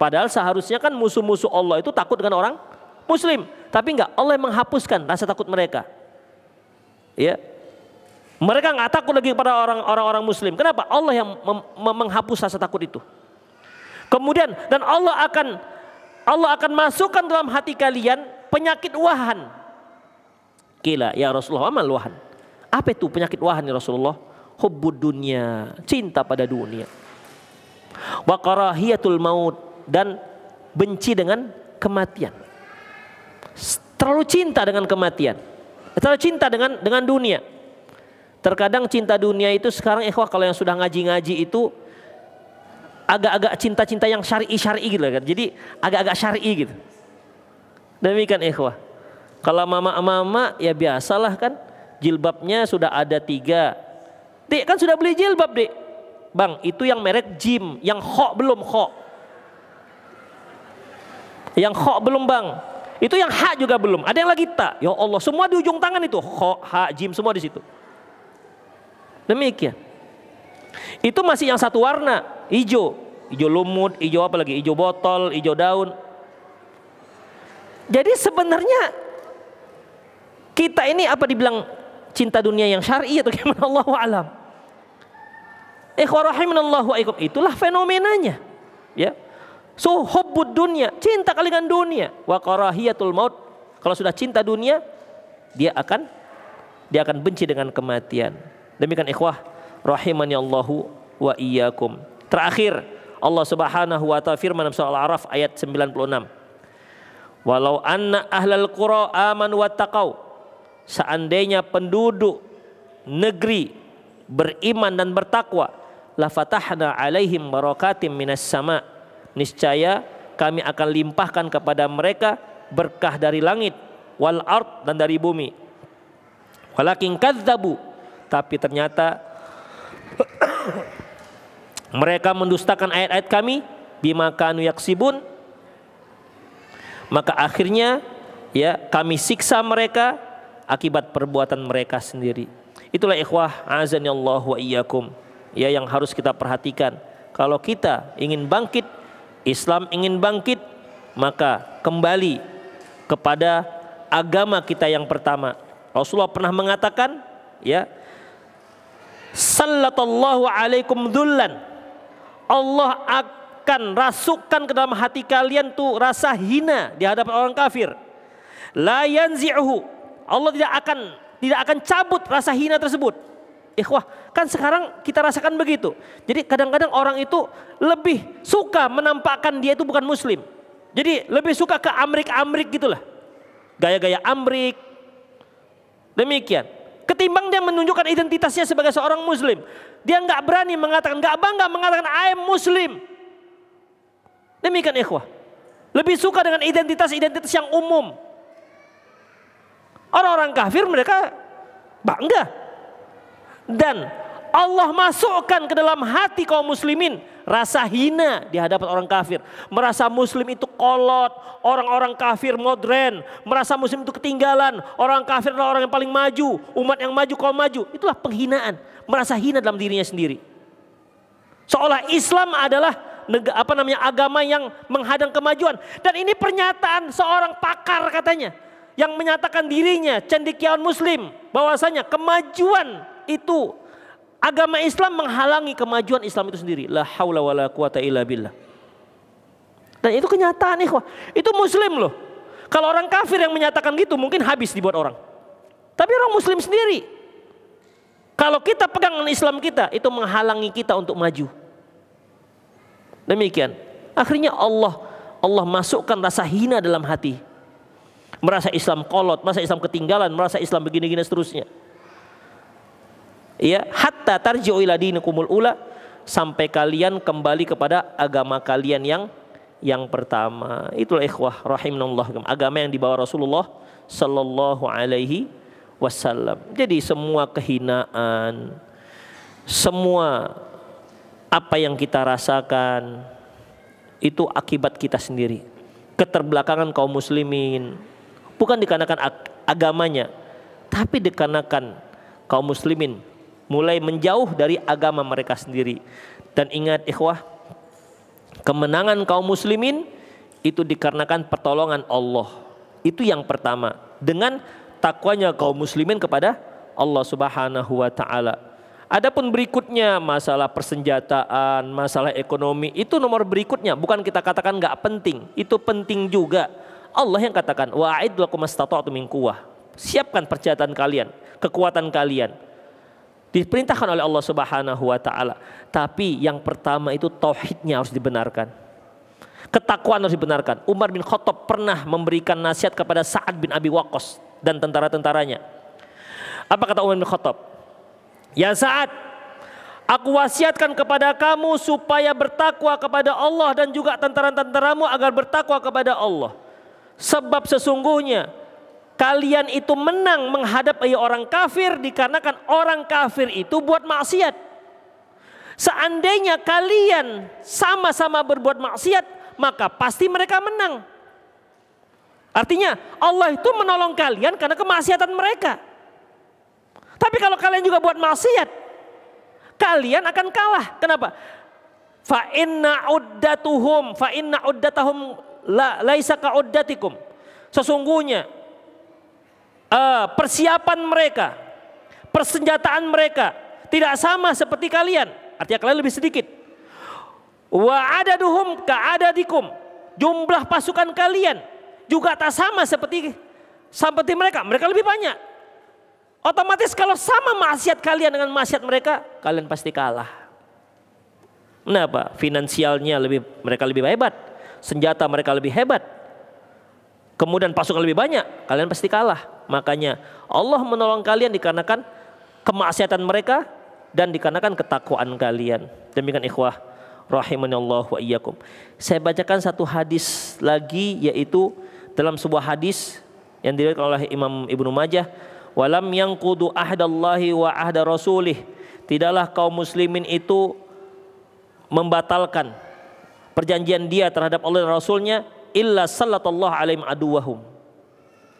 Padahal seharusnya kan musuh-musuh Allah itu takut dengan orang Muslim, tapi enggak, Allah yang menghapuskan rasa takut mereka. Ya, mereka enggak takut lagi kepada orang-orang Muslim. Kenapa? Allah yang menghapus rasa takut itu. Kemudian dan Allah akan masukkan dalam hati kalian penyakit wahan. Kila ya Rasulullah, amal wahan. Apa itu penyakit wahan ya Rasulullah? Hubbud dunya, cinta pada dunia. Wa karahiyatul maut, dan benci dengan kematian. Terlalu cinta dengan kematian, terlalu cinta dengan dunia. Terkadang cinta dunia itu sekarang ikhwah, kalau yang sudah ngaji-ngaji itu agak-agak cinta-cinta yang syar'i gitu kan. Jadi agak-agak syar'i gitu. Demikian ikhwah. Kalau mama-mama ya biasalah kan, jilbabnya sudah ada 3. Dek kan sudah beli jilbab, Dek. Bang, itu yang merek Jim, yang kho belum kho. Yang kho belum bang, itu yang ha juga belum. Ada yang lagi ta. Ya Allah, semua di ujung tangan itu kho, ha, jim, semua di situ. Demikian. Itu masih yang satu warna, hijau, hijau lumut, hijau apa lagi, hijau botol, hijau daun. Jadi sebenarnya kita ini apa dibilang cinta dunia yang syar'i atau gimana, Allahu a'lam. Ikhwah rahimanallahu wa iyyakum, itulah fenomenanya. Ya. So hubbud dunya, cinta kali dengan dunia. Wa karahiyatul maut, kalau sudah cinta dunia, dia akan benci dengan kematian. Demikian ikhwah rahimani Allahu wa iyyakum. Terakhir Allah Subhanahu wa taala firman dalam surah Al-A'raf ayat 96. Walau anna ahlal qura amanu wattaqau, seandainya penduduk negeri beriman dan bertakwa, la fatahna alaihim barakatim minas sama, niscaya kami akan limpahkan kepada mereka berkah dari langit, wal ard, dan dari bumi. Walakin kadzabu, tapi ternyata mereka mendustakan ayat-ayat kami, bima kanu yaksibun, maka akhirnya ya kami siksa mereka akibat perbuatan mereka sendiri. Itulah ikhwah azanillahu wa iyyakum, ya, yang harus kita perhatikan. Kalau kita ingin bangkit, Islam ingin bangkit, maka kembali kepada agama kita yang pertama. Rasulullah pernah mengatakan, ya, sallallahu alaikum dzullan, Allah akan rasukkan ke dalam hati kalian tuh rasa hina di hadapan orang kafir. La yanzi'uhu, Allah tidak akan cabut rasa hina tersebut. Ikhwah, kan sekarang kita rasakan begitu. Jadi kadang-kadang orang itu lebih suka menampakkan dia itu bukan muslim. Jadi lebih suka ke amrik-amrik gitulah. Gaya-gaya amrik. Demikian. Ketimbang dia menunjukkan identitasnya sebagai seorang muslim. Dia nggak berani mengatakan, nggak bangga mengatakan I am muslim. Demikian ikhwah. Lebih suka dengan identitas-identitas yang umum. Orang-orang kafir mereka bangga. Dan Allah masukkan ke dalam hati kaum muslimin rasa hina di hadapan orang kafir. Merasa muslim itu kolot, orang-orang kafir modern, merasa muslim itu ketinggalan, orang kafir adalah orang yang paling maju, umat yang maju, kaum maju. Itulah penghinaan, merasa hina dalam dirinya sendiri. Seolah Islam adalah agama yang menghadang kemajuan. Dan ini pernyataan seorang pakar katanya, yang menyatakan dirinya cendekiawan muslim, bahwasanya kemajuan itu, agama Islam menghalangi kemajuan Islam itu sendiri. La haula wala quwata illa billah. Dan itu kenyataan ikhwah. Itu muslim loh. Kalau orang kafir yang menyatakan gitu mungkin habis dibuat orang. Tapi orang muslim sendiri, kalau kita pegang dengan Islam kita, itu menghalangi kita untuk maju. Demikian. Akhirnya Allah masukkan rasa hina dalam hati. Merasa Islam kolot, merasa Islam ketinggalan, merasa Islam begini-gini seterusnya. Ya, hatta tarji'u ila dinikumul ula, sampai kalian kembali kepada agama kalian yang pertama. Itulah ikhwah rahimanallah, agama yang dibawa Rasulullah sallallahu alaihi wasallam. Jadi semua kehinaan, semua apa yang kita rasakan itu akibat kita sendiri. Keterbelakangan kaum muslimin bukan dikarenakan agamanya, tapi dikarenakan kaum muslimin mulai menjauh dari agama mereka sendiri. Dan ingat ikhwah, kemenangan kaum muslimin itu dikarenakan pertolongan Allah. Itu yang pertama, dengan takwanya kaum muslimin kepada Allah Subhanahu wa taala. Adapun berikutnya masalah persenjataan, masalah ekonomi, itu nomor berikutnya. Bukan kita katakan nggak penting, itu penting juga. Allah yang katakan, wa'id lakum mastata'tum min quwwah. Siapkan persenjataan kalian, kekuatan kalian. Diperintahkan oleh Allah Subhanahu wa taala. Tapi yang pertama itu tauhidnya harus dibenarkan. Ketakwaan harus dibenarkan. Umar bin Khattab pernah memberikan nasihat kepada Sa'ad bin Abi Waqqas dan tentara-tentaranya. Apa kata Umar bin Khattab? Ya Sa'ad, aku wasiatkan kepada kamu supaya bertakwa kepada Allah dan juga tentara-tentaramu agar bertakwa kepada Allah. Sebab sesungguhnya kalian itu menang menghadapi orang kafir dikarenakan orang kafir itu buat maksiat. Seandainya kalian sama-sama berbuat maksiat, maka pasti mereka menang. Artinya Allah itu menolong kalian karena kemaksiatan mereka. Tapi kalau kalian juga buat maksiat, kalian akan kalah. Kenapa? Fa inna uddatahum laisa ka uddatikum. Sesungguhnya persiapan mereka, persenjataan mereka tidak sama seperti kalian. Artinya kalian lebih sedikit. Wa adaduhum ka adadikum. Jumlah pasukan kalian juga tak sama seperti mereka. Mereka lebih banyak. Otomatis kalau sama maksiat kalian dengan maksiat mereka, kalian pasti kalah. Kenapa? Finansialnya mereka lebih hebat, senjata mereka lebih hebat, kemudian pasukan lebih banyak, kalian pasti kalah. Makanya Allah menolong kalian dikarenakan kemaksiatan mereka dan dikarenakan ketakwaan kalian. Demikian ikhwah rahimanallah wa iyyakum. Saya bacakan satu hadis lagi, yaitu dalam sebuah hadis yang diriwayatkan oleh Imam Ibnu Majah. Walam yanqudu ahdallahi wa ahda rasulih. Tidaklah kaum muslimin itu membatalkan perjanjian dia terhadap Allah dan Rasulnya, illa sallallahu alaihim aduwahum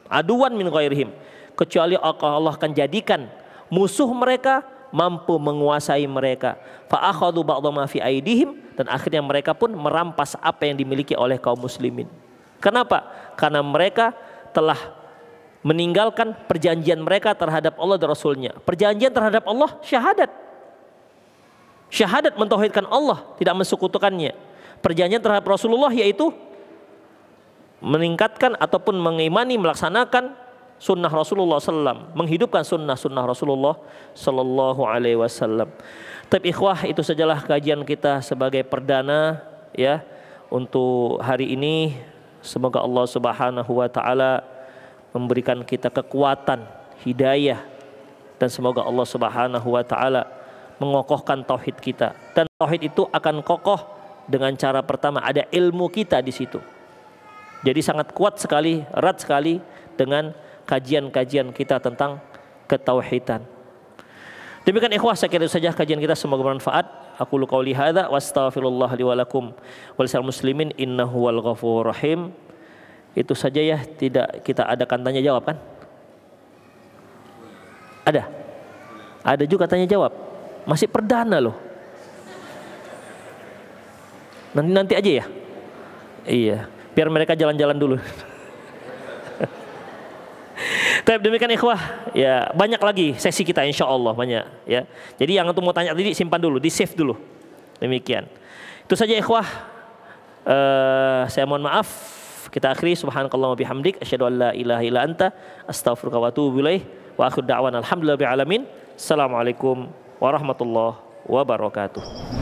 aduwan min ghairihim, kecuali Allah akan jadikan musuh mereka mampu menguasai mereka. Fa akhadhu ba'dha ma fi aidihim, dan akhirnya mereka pun merampas apa yang dimiliki oleh kaum muslimin. Kenapa? Karena mereka telah meninggalkan perjanjian mereka terhadap Allah dan Rasulnya. Perjanjian terhadap Allah syahadat. Syahadat mentauhidkan Allah, tidak mensekutukannya. Perjanjian terhadap Rasulullah yaitu meningkatkan ataupun mengimani, melaksanakan sunnah Rasulullah SAW, menghidupkan sunnah Rasulullah Sallallahu Alaihi Wasallam. Tapi ikhwah, itu sajalah kajian kita sebagai perdana ya untuk hari ini. Semoga Allah Subhanahu Wa Taala memberikan kita kekuatan, hidayah, dan semoga Allah Subhanahu wa taala mengokohkan tauhid kita. Dan tauhid itu akan kokoh dengan cara pertama ada ilmu kita di situ. Jadi sangat kuat sekali, erat sekali dengan kajian-kajian kita tentang ketauhidan. Demikian ikhwah, saya kira itu saja kajian kita, semoga bermanfaat. Aku qouli hadza wa astaghfirullah li wa lakum wal muslimin innahu wal ghafurur rahim. Itu saja ya, tidak kita adakan tanya jawab kan? Ada juga tanya jawab. Masih perdana loh. Nanti aja ya. Iya, biar mereka jalan-jalan dulu. Demikian ikhwah, ya banyak lagi sesi kita insya Allah banyak ya. Jadi yang untuk mau tanya tadi simpan dulu, di save dulu. Demikian. Itu saja ikhwah. Saya mohon maaf. Kita akhiri, subhanakallah wa bihamdik, asyhadu an la ilaha illa anta, astaghfiruka wa atubu ilaih, wa akhiru da'wana alhamdulillahi rabbil alamin. Assalamualaikum warahmatullahi wabarakatuh.